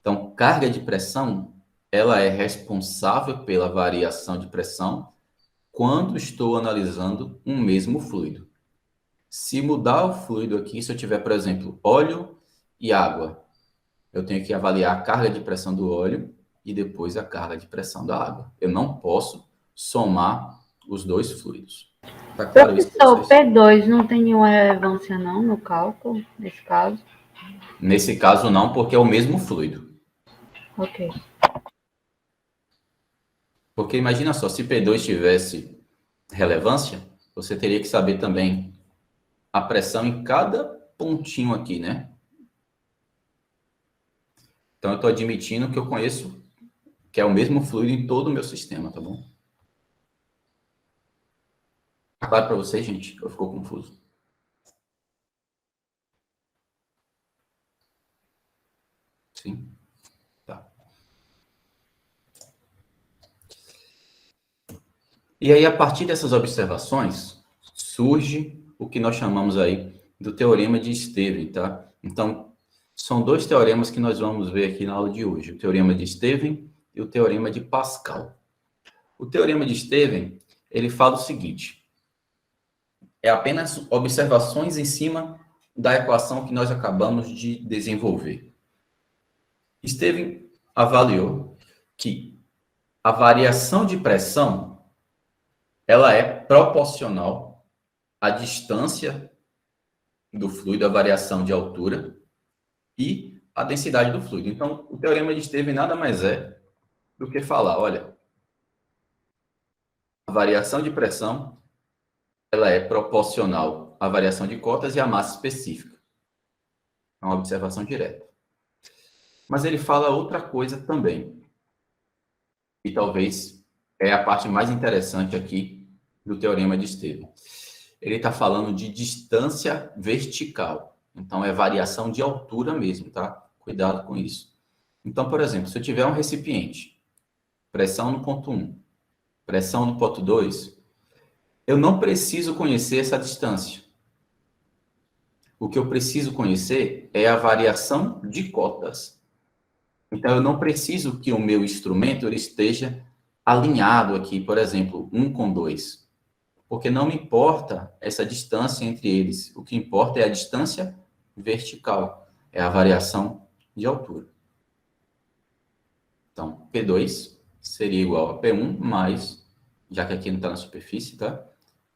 Então, carga de pressão, ela é responsável pela variação de pressão quando estou analisando um mesmo fluido. Se mudar o fluido aqui, se eu tiver, por exemplo, óleo e água, eu tenho que avaliar a carga de pressão do óleo e depois a carga de pressão da água. Eu não posso somar os dois fluidos. Tá claro isso para Professor, vocês? P2 não tem nenhuma relevância não no cálculo, nesse caso? Nesse caso não, porque é o mesmo fluido. Ok. Porque imagina só, se P2 tivesse relevância, você teria que saber também a pressão em cada pontinho aqui, né? Então, eu estou admitindo que eu conheço que é o mesmo fluido em todo o meu sistema, tá bom? Tá claro para vocês, gente? Eu ficou confuso? Sim? Tá. E aí, a partir dessas observações, surge o que nós chamamos aí do teorema de Stevens, tá? Então, são dois teoremas que nós vamos ver aqui na aula de hoje, o teorema de Stevens e o teorema de Pascal. O teorema de Stevens, ele fala o seguinte, é apenas observações em cima da equação que nós acabamos de desenvolver. Stevens avaliou que a variação de pressão ela é proporcional à distância do fluido, à variação de altura e à densidade do fluido. Então, o teorema de Stevens nada mais é do que falar, olha, a variação de pressão ela é proporcional à variação de cotas e à massa específica. É uma observação direta. Mas ele fala outra coisa também. E talvez é a parte mais interessante aqui do teorema de Stevens. Ele está falando de distância vertical. Então, é variação de altura mesmo, tá? Cuidado com isso. Então, por exemplo, se eu tiver um recipiente, pressão no ponto 1, pressão no ponto 2, eu não preciso conhecer essa distância. O que eu preciso conhecer é a variação de cotas. Então, eu não preciso que o meu instrumento ele esteja alinhado aqui, por exemplo, 1 com 2. Porque não me importa essa distância entre eles. O que importa é a distância vertical. É a variação de altura. Então, P2 seria igual a P1 mais, já que aqui não está na superfície, tá?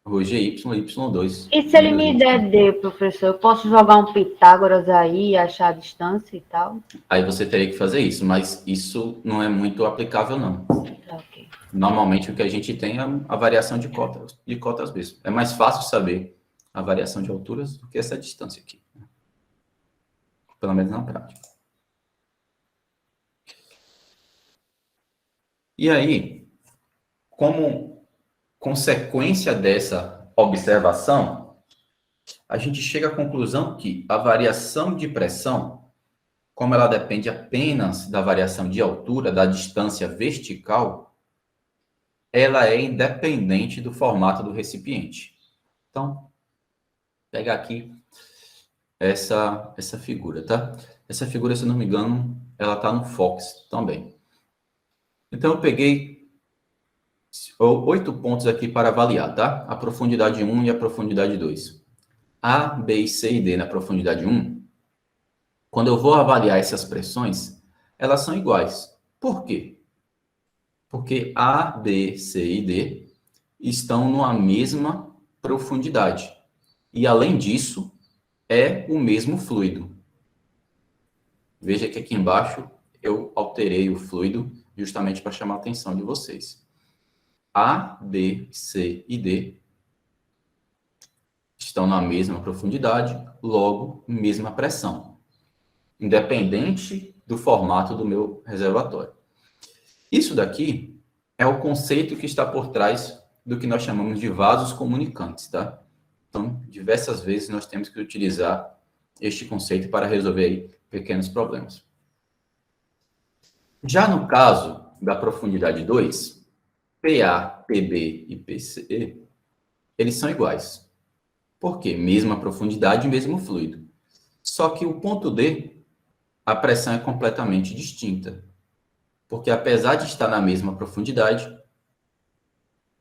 Rho GY, Y2. E se ele me der D, professor, eu posso jogar um Pitágoras aí e achar a distância e tal? Aí você teria que fazer isso, mas isso não é muito aplicável, não. Tá, ok. Normalmente o que a gente tem é a variação de cotas mesmo. É mais fácil saber a variação de alturas do que essa distância aqui. Pelo menos na prática. E aí, como consequência dessa observação, a gente chega à conclusão que a variação de pressão, como ela depende apenas da variação de altura, da distância vertical, ela é independente do formato do recipiente. Então, vou pegar aqui essa figura, tá? Essa figura, se não me engano, ela está no Fox também. Então, eu peguei 8 pontos aqui para avaliar, tá? A profundidade 1 e a profundidade 2. A, B, C e D na profundidade 1, quando eu vou avaliar essas pressões, elas são iguais. Por quê? Porque A, B, C e D estão numa mesma profundidade. E, além disso, é o mesmo fluido. Veja que aqui embaixo eu alterei o fluido justamente para chamar a atenção de vocês. A, B, C e D estão na mesma profundidade, logo, mesma pressão, independente do formato do meu reservatório. Isso daqui é o conceito que está por trás do que nós chamamos de vasos comunicantes, tá? Então, diversas vezes nós temos que utilizar este conceito para resolver aí pequenos problemas. Já no caso da profundidade 2, PA, PB e PCE, eles são iguais. Por quê? Mesma profundidade e mesmo fluido. Só que o ponto D, a pressão é completamente distinta. Porque apesar de estar na mesma profundidade,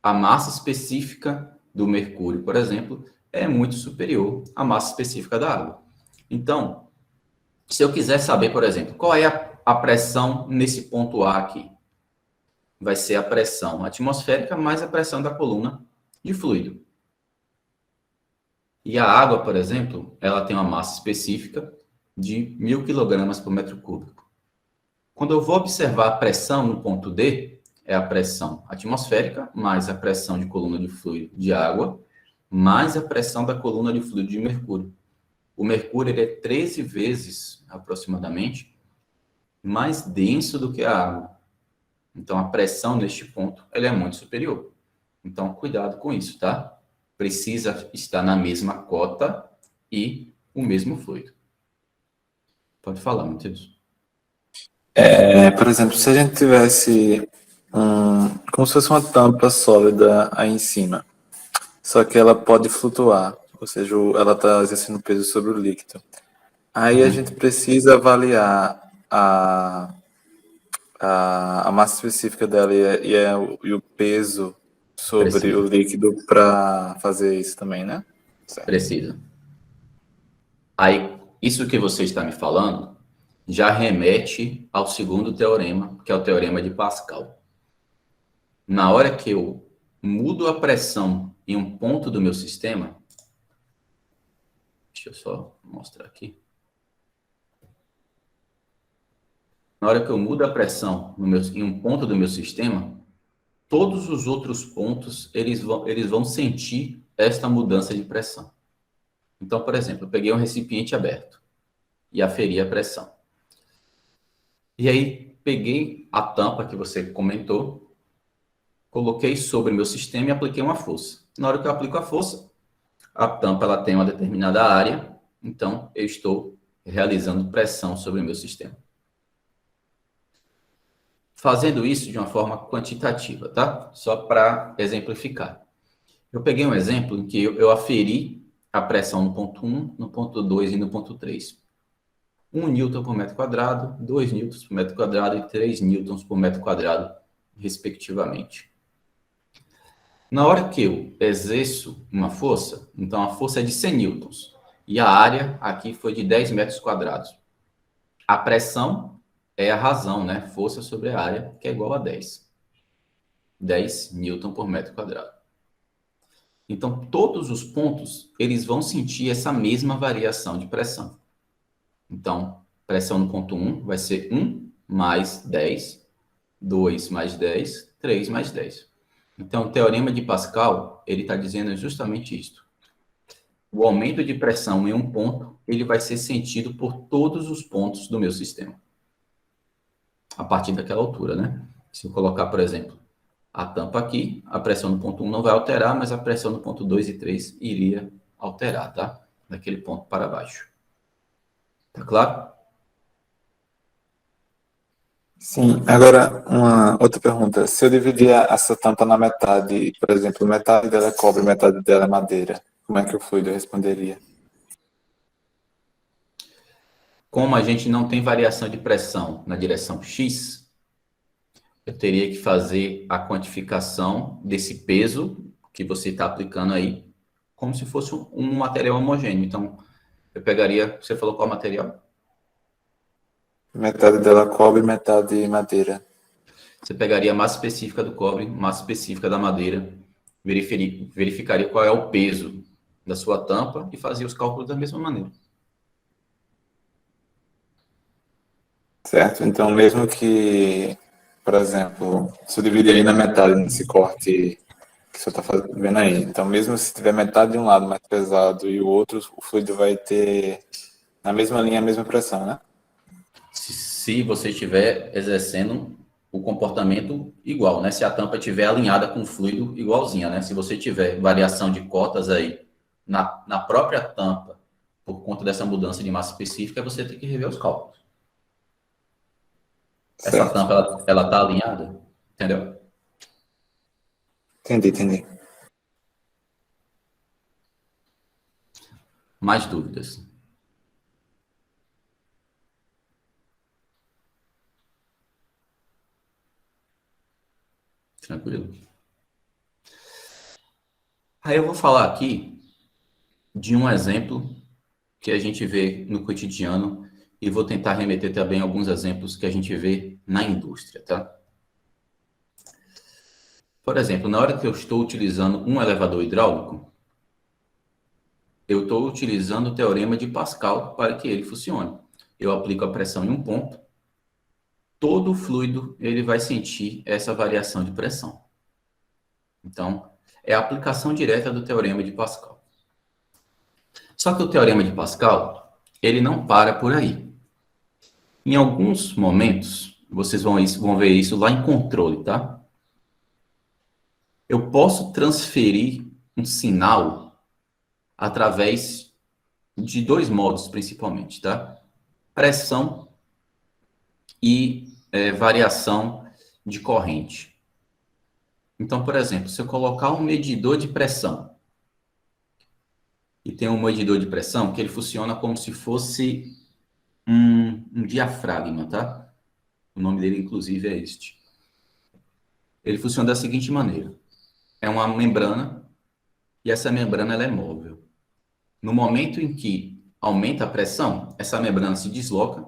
a massa específica do mercúrio, por exemplo, é muito superior à massa específica da água. Então, se eu quiser saber, por exemplo, qual é a pressão nesse ponto A aqui, vai ser a pressão atmosférica mais a pressão da coluna de fluido. E a água, por exemplo, ela tem uma massa específica de 1.000 kg por metro cúbico. Quando eu vou observar a pressão no ponto D, é a pressão atmosférica mais a pressão de coluna de fluido de água, mais a pressão da coluna de fluido de mercúrio. O mercúrio ele é 13 vezes, aproximadamente, mais denso do que a água. Então, a pressão neste ponto ela é muito superior. Então, cuidado com isso, tá? Precisa estar na mesma cota e o mesmo fluido. Pode falar, Matheus. Por exemplo, se a gente tivesse como se fosse uma tampa sólida aí em cima, só que ela pode flutuar, ou seja, ela está exercendo peso sobre o líquido. Aí a gente precisa avaliar a massa específica dela e o peso sobre o líquido para fazer isso também, né? Certo. Precisa. Aí, isso que você está me falando já remete ao segundo teorema, que é o teorema de Pascal. Na hora que eu mudo a pressão em um ponto do meu sistema, deixa eu só mostrar aqui. Na hora que eu mudo a pressão em um ponto do meu sistema, todos os outros pontos eles vão sentir esta mudança de pressão. Então, por exemplo, eu peguei um recipiente aberto e aferi a pressão. E aí, peguei a tampa que você comentou, coloquei sobre o meu sistema e apliquei uma força. Na hora que eu aplico a força, a tampa ela tem uma determinada área, então eu estou realizando pressão sobre o meu sistema. Fazendo isso de uma forma quantitativa, tá? Só para exemplificar. Eu peguei um exemplo em que eu aferi a pressão no ponto 1, no ponto 2 e no ponto 3. 1 newton por metro quadrado, 2 newtons por metro quadrado e 3 newtons por metro quadrado, respectivamente. Na hora que eu exerço uma força, então a força é de 100 newtons e a área aqui foi de 10 metros quadrados. A pressão é a razão, né? Força sobre a área, que é igual a 10. 10 newton por metro quadrado. Então, todos os pontos, eles vão sentir essa mesma variação de pressão. Então, pressão no ponto 1 vai ser 1 mais 10, 2 mais 10, 3 mais 10. Então, o teorema de Pascal, ele está dizendo justamente isso. O aumento de pressão em um ponto, ele vai ser sentido por todos os pontos do meu sistema. A partir daquela altura, né? Se eu colocar, por exemplo, a tampa aqui, a pressão no ponto 1 não vai alterar, mas a pressão no ponto 2 e 3 iria alterar, tá? Daquele ponto para baixo. Tá claro? Sim, agora uma outra pergunta. Se eu dividir essa tampa na metade, por exemplo, metade dela é cobre, metade dela é madeira, como é que o fluido responderia? Como a gente não tem variação de pressão na direção X, eu teria que fazer a quantificação desse peso que você está aplicando aí, como se fosse um material homogêneo. Então, eu pegaria, você falou qual material? Metade dela cobre, metade madeira. Você pegaria a massa específica do cobre, massa específica da madeira, verificaria qual é o peso da sua tampa e fazia os cálculos da mesma maneira. Certo? Então, mesmo que, por exemplo, se eu dividir aí na metade nesse corte que você está vendo aí, então mesmo se tiver metade de um lado mais pesado e o outro, o fluido vai ter na mesma linha a mesma pressão, né? Se você estiver exercendo o comportamento igual, né? Se a tampa estiver alinhada com o fluido igualzinha, né? Se você tiver variação de cotas aí na própria tampa, por conta dessa mudança de massa específica, você tem que rever os cálculos. Essa Certo. tampa, ela tá alinhada, entendeu? Entendi. Mais dúvidas? Tranquilo. Aí eu vou falar aqui de um exemplo que a gente vê no cotidiano e vou tentar remeter também alguns exemplos que a gente vê na indústria, tá? Por exemplo, na hora que eu estou utilizando um elevador hidráulico, eu estou utilizando o teorema de Pascal para que ele funcione. Eu aplico a pressão em um ponto, todo o fluido ele vai sentir essa variação de pressão. Então, é a aplicação direta do teorema de Pascal. Só que o teorema de Pascal, ele não para por aí. Em alguns momentos, vocês vão ver isso lá em controle, tá? Eu posso transferir um sinal através de dois modos, principalmente, tá? Pressão e variação de corrente. Então, por exemplo, se eu colocar um medidor de pressão e tem um medidor de pressão que ele funciona como se fosse um diafragma, tá? O nome dele, inclusive, é este. Ele funciona da seguinte maneira. É uma membrana e essa membrana ela é móvel. No momento em que aumenta a pressão, essa membrana se desloca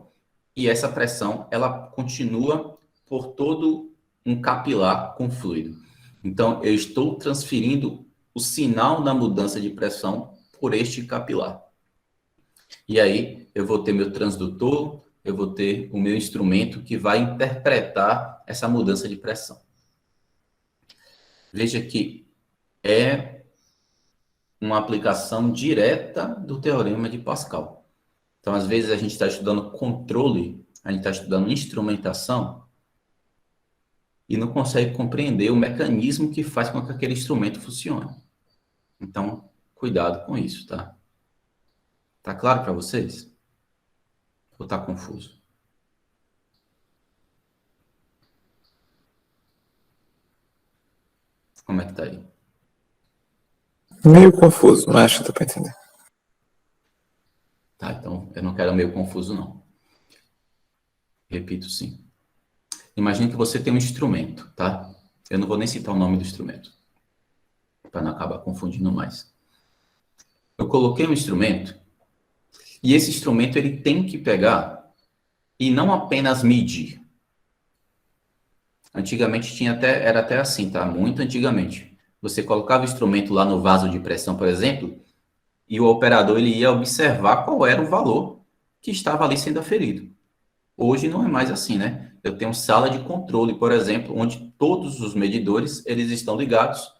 e essa pressão ela continua por todo um capilar com fluido. Então, eu estou transferindo o sinal da mudança de pressão por este capilar. E aí, eu vou ter meu transdutor, eu vou ter o meu instrumento que vai interpretar essa mudança de pressão. Veja que é uma aplicação direta do teorema de Pascal. Então, às vezes, a gente está estudando controle, a gente está estudando instrumentação e não consegue compreender o mecanismo que faz com que aquele instrumento funcione. Então, cuidado com isso, tá? Tá claro para vocês? Ou tá confuso? Como é que tá aí? Meio confuso, mas acho que dá para entender. Tá, então eu não quero meio confuso, não. Repito, sim. Imagine que você tem um instrumento, tá? Eu não vou nem citar o nome do instrumento, para não acabar confundindo mais. Eu coloquei um instrumento e esse instrumento ele tem que pegar e não apenas medir. Antigamente era até assim, tá? Muito antigamente. Você colocava o instrumento lá no vaso de pressão, por exemplo, e o operador ele ia observar qual era o valor que estava ali sendo aferido. Hoje não é mais assim, né? Eu tenho sala de controle, por exemplo, onde todos os medidores eles estão ligados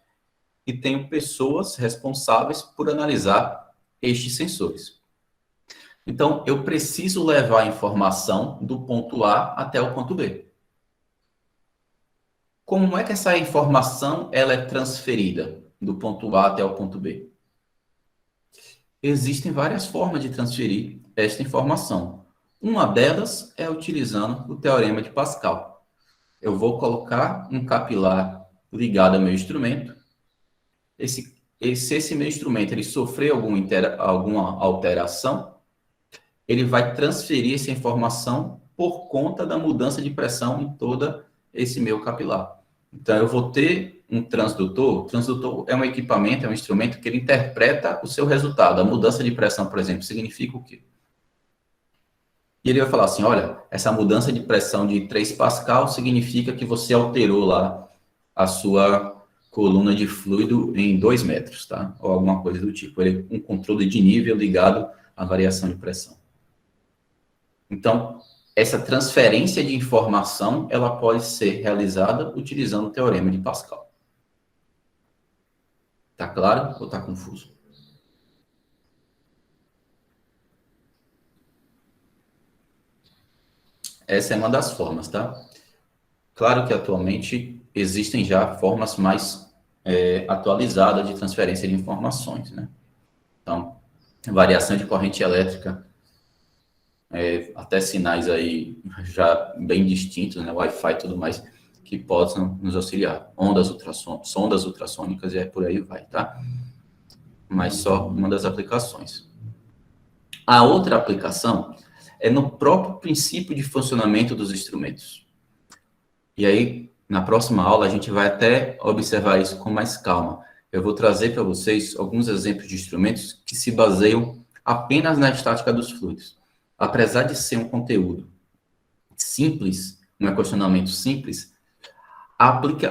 e tenho pessoas responsáveis por analisar estes sensores. Então, eu preciso levar a informação do ponto A até o ponto B. Como é que essa informação ela é transferida do ponto A até o ponto B? Existem várias formas de transferir esta informação. Uma delas é utilizando o teorema de Pascal. Eu vou colocar um capilar ligado ao meu instrumento. Se esse meu instrumento ele sofrer alguma alteração, ele vai transferir essa informação por conta da mudança de pressão em todo esse meu capilar. Então, eu vou ter um transdutor. O transdutor é um equipamento, é um instrumento que ele interpreta o seu resultado. A mudança de pressão, por exemplo, significa o quê? E ele vai falar assim, olha, essa mudança de pressão de 3 Pascal significa que você alterou lá a sua coluna de fluido em 2 metros, tá? Ou alguma coisa do tipo. Ele um controle de nível ligado à variação de pressão. Então, essa transferência de informação, ela pode ser realizada utilizando o teorema de Pascal. Tá claro ou tá confuso? Essa é uma das formas, tá? Claro que atualmente existem já formas mais atualizadas de transferência de informações, né? Então, variação de corrente elétrica, até sinais aí já bem distintos, né? Wi-Fi e tudo mais, que possam nos auxiliar. Sondas ultrassônicas e por aí vai, tá? Mas só uma das aplicações. A outra aplicação é no próprio princípio de funcionamento dos instrumentos. E aí, na próxima aula, a gente vai até observar isso com mais calma. Eu vou trazer para vocês alguns exemplos de instrumentos que se baseiam apenas na estática dos fluidos. Apesar de ser um conteúdo simples, um equacionamento simples,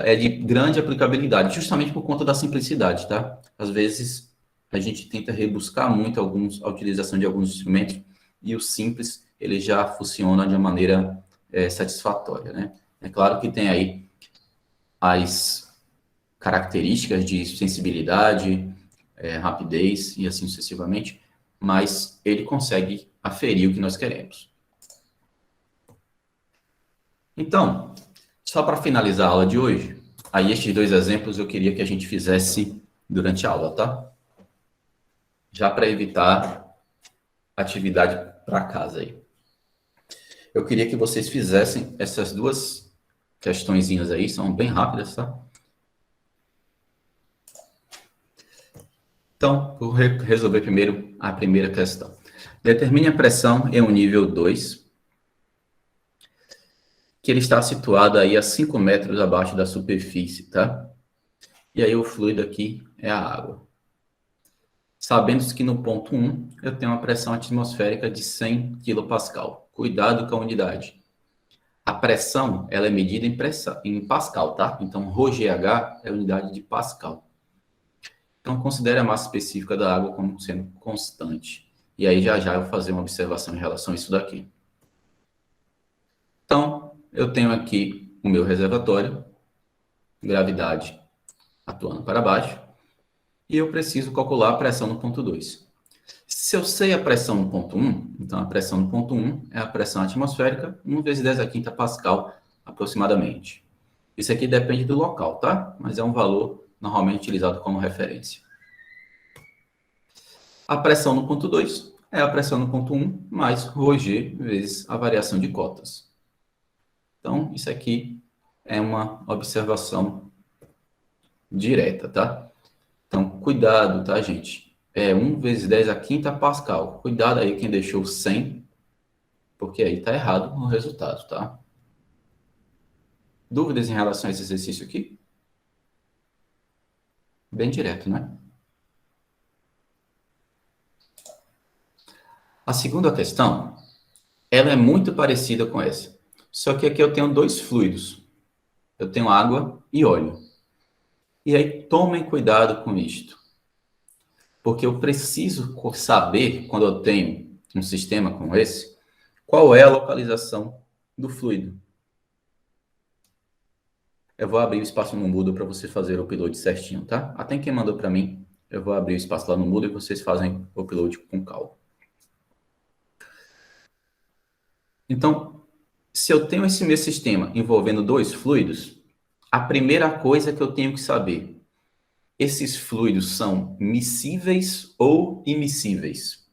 é de grande aplicabilidade, justamente por conta da simplicidade, tá? Às vezes, a gente tenta rebuscar muito a utilização de alguns instrumentos e o simples, ele já funciona de uma maneira satisfatória, né? É claro que tem aí as características de sensibilidade, rapidez e assim sucessivamente, mas ele consegue aferir o que nós queremos. Então, só para finalizar a aula de hoje, aí estes 2 exemplos eu queria que a gente fizesse durante a aula, tá? Já para evitar atividade para casa aí. Eu queria que vocês fizessem essas 2 questõezinhas aí, são bem rápidas, tá? Então, vou resolver primeiro a primeira questão. Determine a pressão em um nível 2, que ele está situado aí a 5 metros abaixo da superfície, tá? E aí o fluido aqui é a água. Sabendo que no ponto 1 eu tenho uma pressão atmosférica de 100 kPa. Cuidado com a unidade. A pressão, ela é medida em Pascal, tá? Então, ρGH é a unidade de Pascal. Então, considere a massa específica da água como sendo constante. E aí, já eu vou fazer uma observação em relação a isso daqui. Então, eu tenho aqui o meu reservatório, gravidade atuando para baixo, e eu preciso calcular a pressão no ponto 2. Se eu sei a pressão no ponto 1, então a pressão no ponto 1 é a pressão atmosférica, 1 vezes 10 a quinta Pascal, aproximadamente. Isso aqui depende do local, tá? Mas é um valor normalmente utilizado como referência. A pressão no ponto 2 é a pressão no ponto 1 mais ρg vezes a variação de cotas. Então, isso aqui é uma observação direta, tá? Então, cuidado, tá, gente? 1 vezes 10 a quinta Pascal. Cuidado aí quem deixou 100, porque aí tá errado o resultado, tá? Dúvidas em relação a esse exercício aqui? Bem direto, né? A segunda questão, ela é muito parecida com essa. Só que aqui eu tenho 2 fluidos. eu tenho água e óleo. E aí, tomem cuidado com isto. Porque eu preciso saber, quando eu tenho um sistema como esse, qual é a localização do fluido. Eu vou abrir o espaço no Moodle para você fazer o upload certinho, tá? Até quem mandou para mim, eu vou abrir o espaço lá no Moodle e vocês fazem o upload com calma. Então, se eu tenho esse meu sistema envolvendo dois fluidos, a primeira coisa que eu tenho que saber, esses fluidos são miscíveis ou immiscíveis?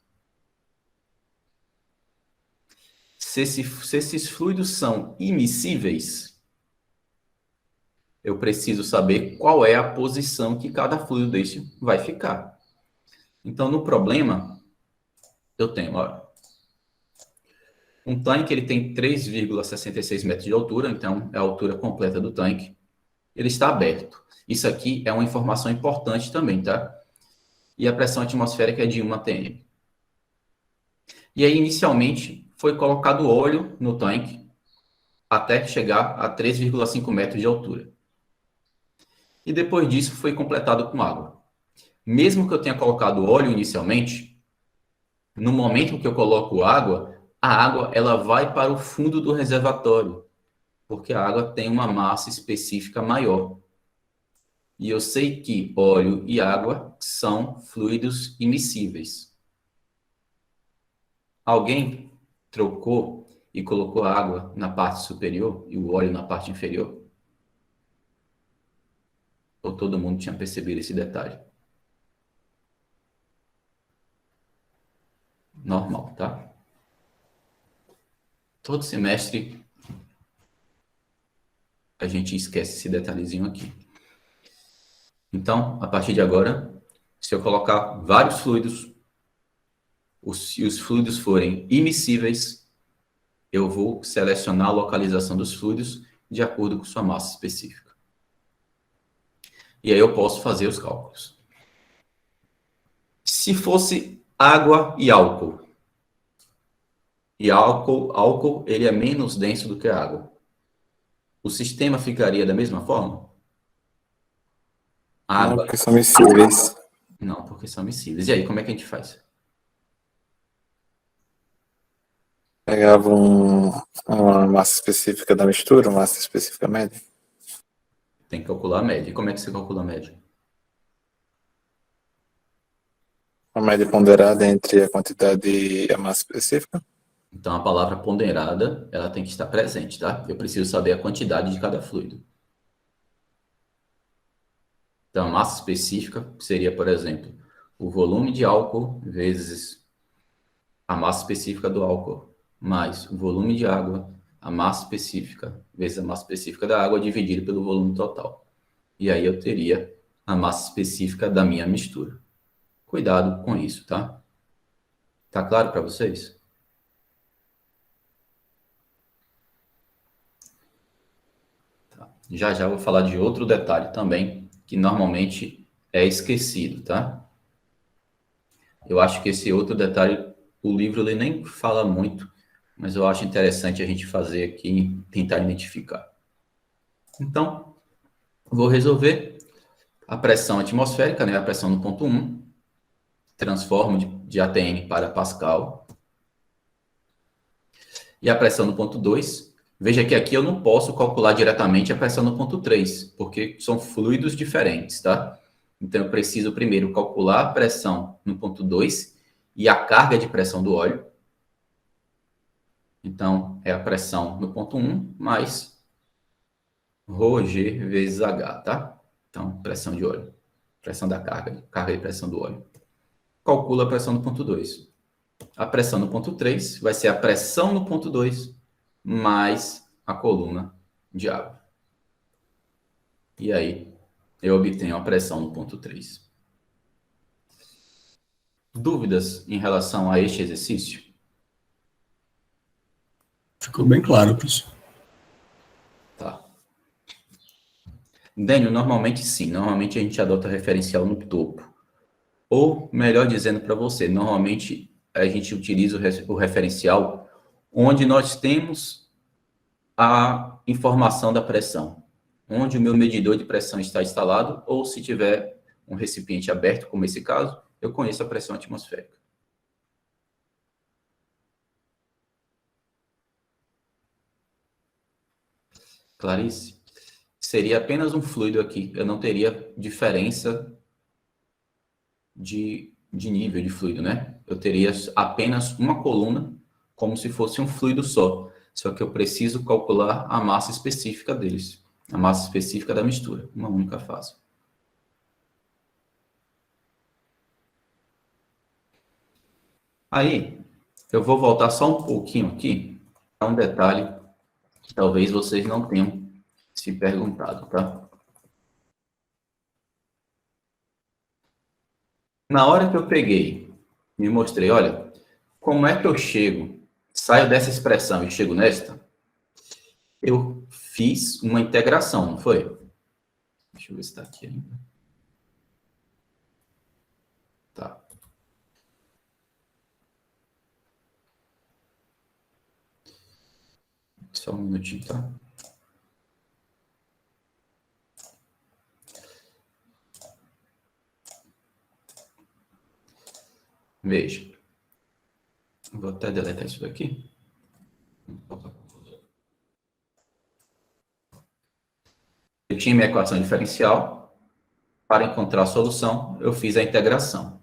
Se esses fluidos são immiscíveis, eu preciso saber qual é a posição que cada fluido desse vai ficar. Então, no problema, eu tenho, olha, um tanque, ele tem 3,66 metros de altura, então é a altura completa do tanque. Ele está aberto. Isso aqui é uma informação importante também, tá? E a pressão atmosférica é de 1 atm. E aí, inicialmente, foi colocado óleo no tanque até chegar a 3,5 metros de altura. E depois disso, foi completado com água. Mesmo que eu tenha colocado óleo inicialmente, no momento que eu coloco água, a água ela vai para o fundo do reservatório, porque a água tem uma massa específica maior. E eu sei que óleo e água são fluidos immiscíveis. Alguém trocou e colocou a água na parte superior e o óleo na parte inferior? Ou todo mundo tinha percebido esse detalhe? Normal, tá? Todo semestre a gente esquece esse detalhezinho aqui. Então, a partir de agora, se eu colocar vários fluidos, se os fluidos forem immiscíveis, eu vou selecionar a localização dos fluidos de acordo com sua massa específica. E aí eu posso fazer os cálculos. Se fosse água e álcool, álcool ele é menos denso do que a água, o sistema ficaria da mesma forma? Não, porque são miscíveis. Não, porque são miscíveis. E aí, como é que a gente faz? Pegava uma massa específica da mistura, uma massa específica média. Tem que calcular a média. E como é que você calcula a média? A média ponderada entre a quantidade e a massa específica. Então, a palavra ponderada, ela tem que estar presente, tá? Eu preciso saber a quantidade de cada fluido. Então, a massa específica seria, por exemplo, o volume de álcool vezes a massa específica do álcool, mais o volume de água, a massa específica, vezes a massa específica da água, dividido pelo volume total. E aí eu teria a massa específica da minha mistura. Cuidado com isso, tá? Tá claro para vocês? Tá. Já já vou falar de outro detalhe também, que normalmente é esquecido, tá? Eu acho que esse outro detalhe, o livro ele nem fala muito, mas eu acho interessante a gente fazer aqui e tentar identificar. Então, vou resolver a pressão atmosférica, né? A pressão no ponto 1, transformo de atm para Pascal. E a pressão no ponto 2, veja que aqui eu não posso calcular diretamente a pressão no ponto 3, porque são fluidos diferentes, tá? Então, eu preciso primeiro calcular a pressão no ponto 2 e a carga de pressão do óleo. Então, é a pressão no ponto 1 mais ρg vezes H, tá? Então, pressão de óleo. Pressão da carga e pressão do óleo. Calcula a pressão no ponto 2. A pressão no ponto 3 vai ser a pressão no ponto 2 mais a coluna de água. E aí, eu obtenho a pressão no ponto 3. Dúvidas em relação a este exercício? Ficou bem claro, professor. Tá. Daniel, normalmente sim. Normalmente a gente adota referencial no topo. Ou, melhor dizendo para você, normalmente a gente utiliza o referencial onde nós temos a informação da pressão. onde o meu medidor de pressão está instalado, ou se tiver um recipiente aberto, como esse caso, eu conheço a pressão atmosférica. Clarice? Seria apenas um fluido aqui, eu não teria diferença de nível de fluido, né? Eu teria apenas uma coluna, como se fosse um fluido só que eu preciso calcular a massa específica deles, a massa específica da mistura, uma única fase. Aí, eu vou voltar só um pouquinho aqui, para um detalhe que talvez vocês não tenham se perguntado, tá? Na hora que eu peguei, me mostrei, olha, como é que eu saio dessa expressão e chego nesta? Eu fiz uma integração, não foi? Deixa eu ver se está aqui ainda. Tá. Só um minutinho, tá? Veja. Vou até deletar isso daqui. Eu tinha minha equação diferencial. Para encontrar a solução, eu fiz a integração.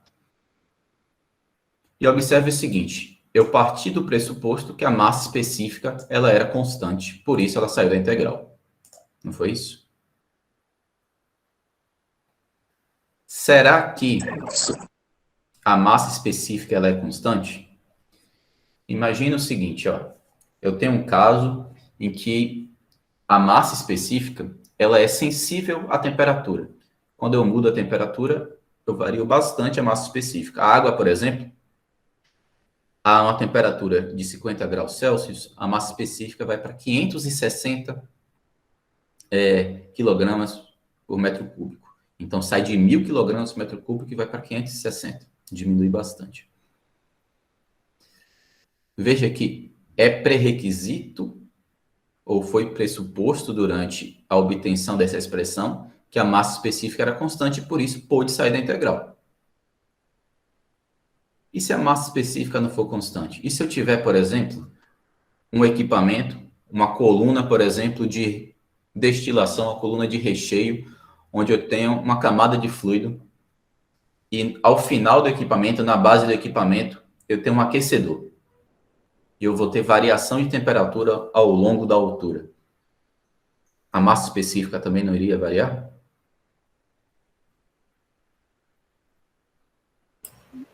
E observe o seguinte. Eu parti do pressuposto que a massa específica ela era constante. Por isso, ela saiu da integral. Não foi isso? Será que a massa específica ela é constante? Imagina o seguinte, ó. Eu tenho um caso em que a massa específica ela é sensível à temperatura. Quando eu mudo a temperatura, eu vario bastante a massa específica. A água, por exemplo, a uma temperatura de 50 graus Celsius, a massa específica vai para 560 quilogramas por metro cúbico. Então, sai de 1.000 quilogramas por metro cúbico e vai para 560. Diminui bastante. Veja que é pré-requisito ou foi pressuposto durante a obtenção dessa expressão que a massa específica era constante e, por isso, pôde sair da integral. E se a massa específica não for constante? E se eu tiver, por exemplo, um equipamento, uma coluna, por exemplo, de destilação, uma coluna de recheio, onde eu tenho uma camada de fluido e ao final do equipamento, na base do equipamento, eu tenho um aquecedor. E eu vou ter variação de temperatura ao longo da altura. A massa específica também não iria variar?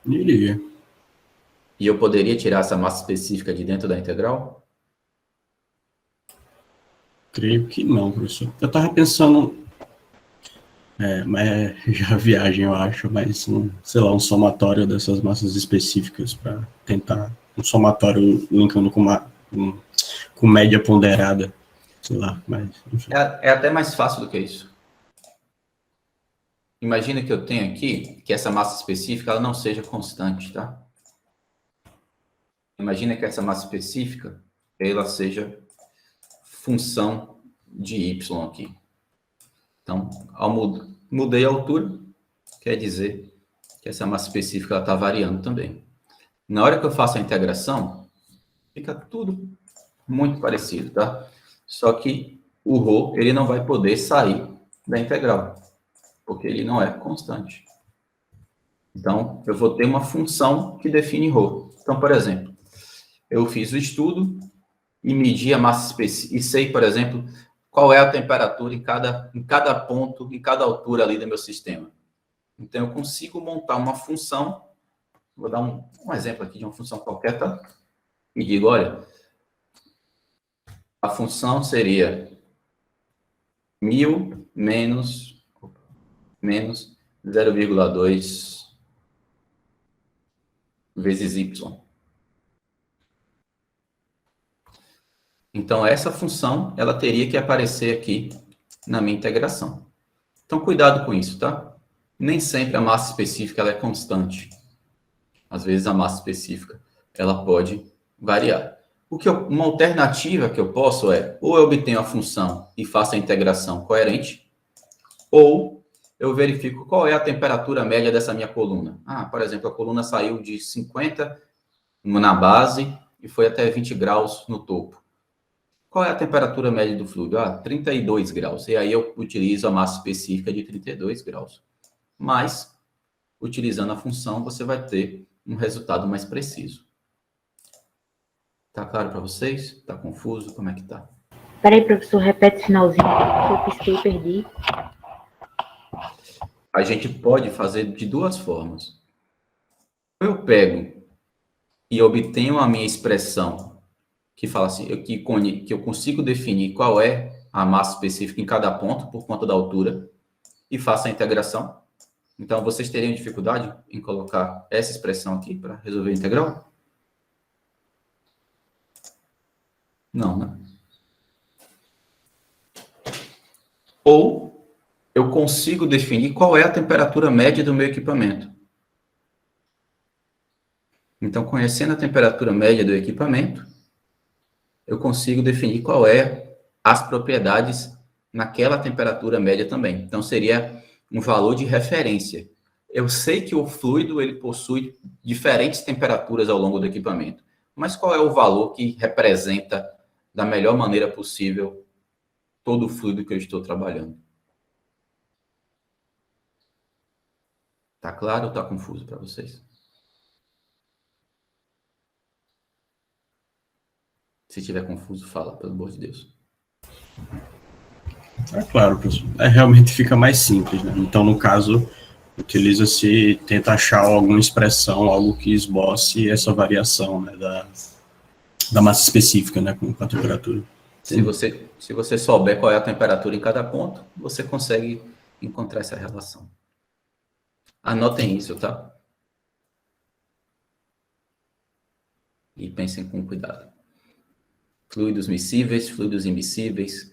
Iria. E eu poderia tirar essa massa específica de dentro da integral? Creio que não, professor. Eu estava pensando, mas já viagem, eu acho, mas sei lá, um somatório dessas massas específicas para tentar um somatório linkando com média ponderada, sei lá, mas enfim. É até mais fácil do que isso. Imagina que eu tenho aqui que essa massa específica ela não seja constante, tá? Imagina que essa massa específica ela seja função de y aqui. Então, mudei a altura, quer dizer que essa massa específica está variando também. Na hora que eu faço a integração, fica tudo muito parecido, tá? Só que o ρ, ele não vai poder sair da integral, porque ele não é constante. Então, eu vou ter uma função que define ρ. Então, por exemplo, eu fiz o estudo e medi a massa específica, e sei, por exemplo, qual é a temperatura em cada ponto, em cada altura ali do meu sistema. Então, eu consigo montar uma função, vou dar um exemplo aqui de uma função qualquer, tá? E digo, olha, a função seria 1000 menos 0,2 vezes y. Então, essa função, ela teria que aparecer aqui na minha integração. Então, cuidado com isso, tá? Nem sempre a massa específica ela é constante. Às vezes, a massa específica ela pode variar. Uma alternativa que eu posso ou eu obtenho a função e faço a integração coerente, ou eu verifico qual é a temperatura média dessa minha coluna. Por exemplo, a coluna saiu de 50 na base e foi até 20 graus no topo. Qual é a temperatura média do fluido? 32 graus. E aí eu utilizo a massa específica de 32 graus. Mas, utilizando a função, você vai ter um resultado mais preciso. Tá claro para vocês? Tá confuso? Como é que tá? Peraí, professor, repete o finalzinho, que eu pisquei e perdi. A gente pode fazer de duas formas. Eu pego e obtenho a minha expressão que fala assim, que eu consigo definir qual é a massa específica em cada ponto por conta da altura e faço a integração. Então, vocês teriam dificuldade em colocar essa expressão aqui para resolver a integral? Não, né? Ou eu consigo definir qual é a temperatura média do meu equipamento. Então, conhecendo a temperatura média do equipamento, eu consigo definir qual é as propriedades naquela temperatura média também. Então, seria um valor de referência. Eu sei que o fluido ele possui diferentes temperaturas ao longo do equipamento, mas qual é o valor que representa da melhor maneira possível todo o fluido que eu estou trabalhando? Tá claro ou tá confuso para vocês? Se estiver confuso, fala, pelo amor de Deus. É claro, professor. Realmente fica mais simples, né? Então, no caso, utiliza-se, tenta achar alguma expressão, algo que esboce essa variação, né, da massa específica, né, com a temperatura. Se você souber qual é a temperatura em cada ponto, você consegue encontrar essa relação. Anotem isso, tá? E pensem com cuidado. Fluidos miscíveis, fluidos immiscíveis,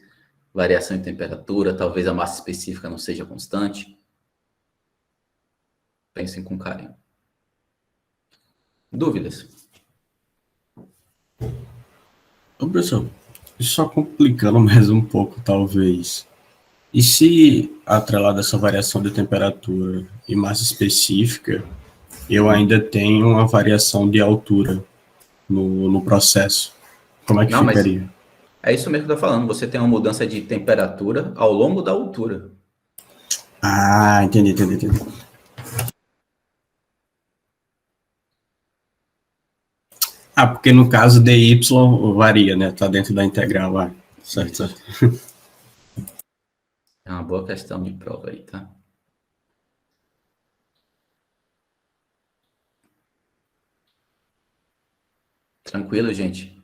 variação em temperatura, talvez a massa específica não seja constante. Pensem com carinho. Dúvidas? Ô, professor, só complicando mais um pouco, talvez. E se, atrelado a essa variação de temperatura e massa específica, eu ainda tenho uma variação de altura no processo? Como é que Não, mas ficaria? é isso mesmo que eu estou falando. Você tem uma mudança de temperatura ao longo da altura. Entendi. Porque no caso dy varia, né? Tá dentro da integral, vai. Certo. É uma boa questão de prova aí, tá? Tranquilo, gente?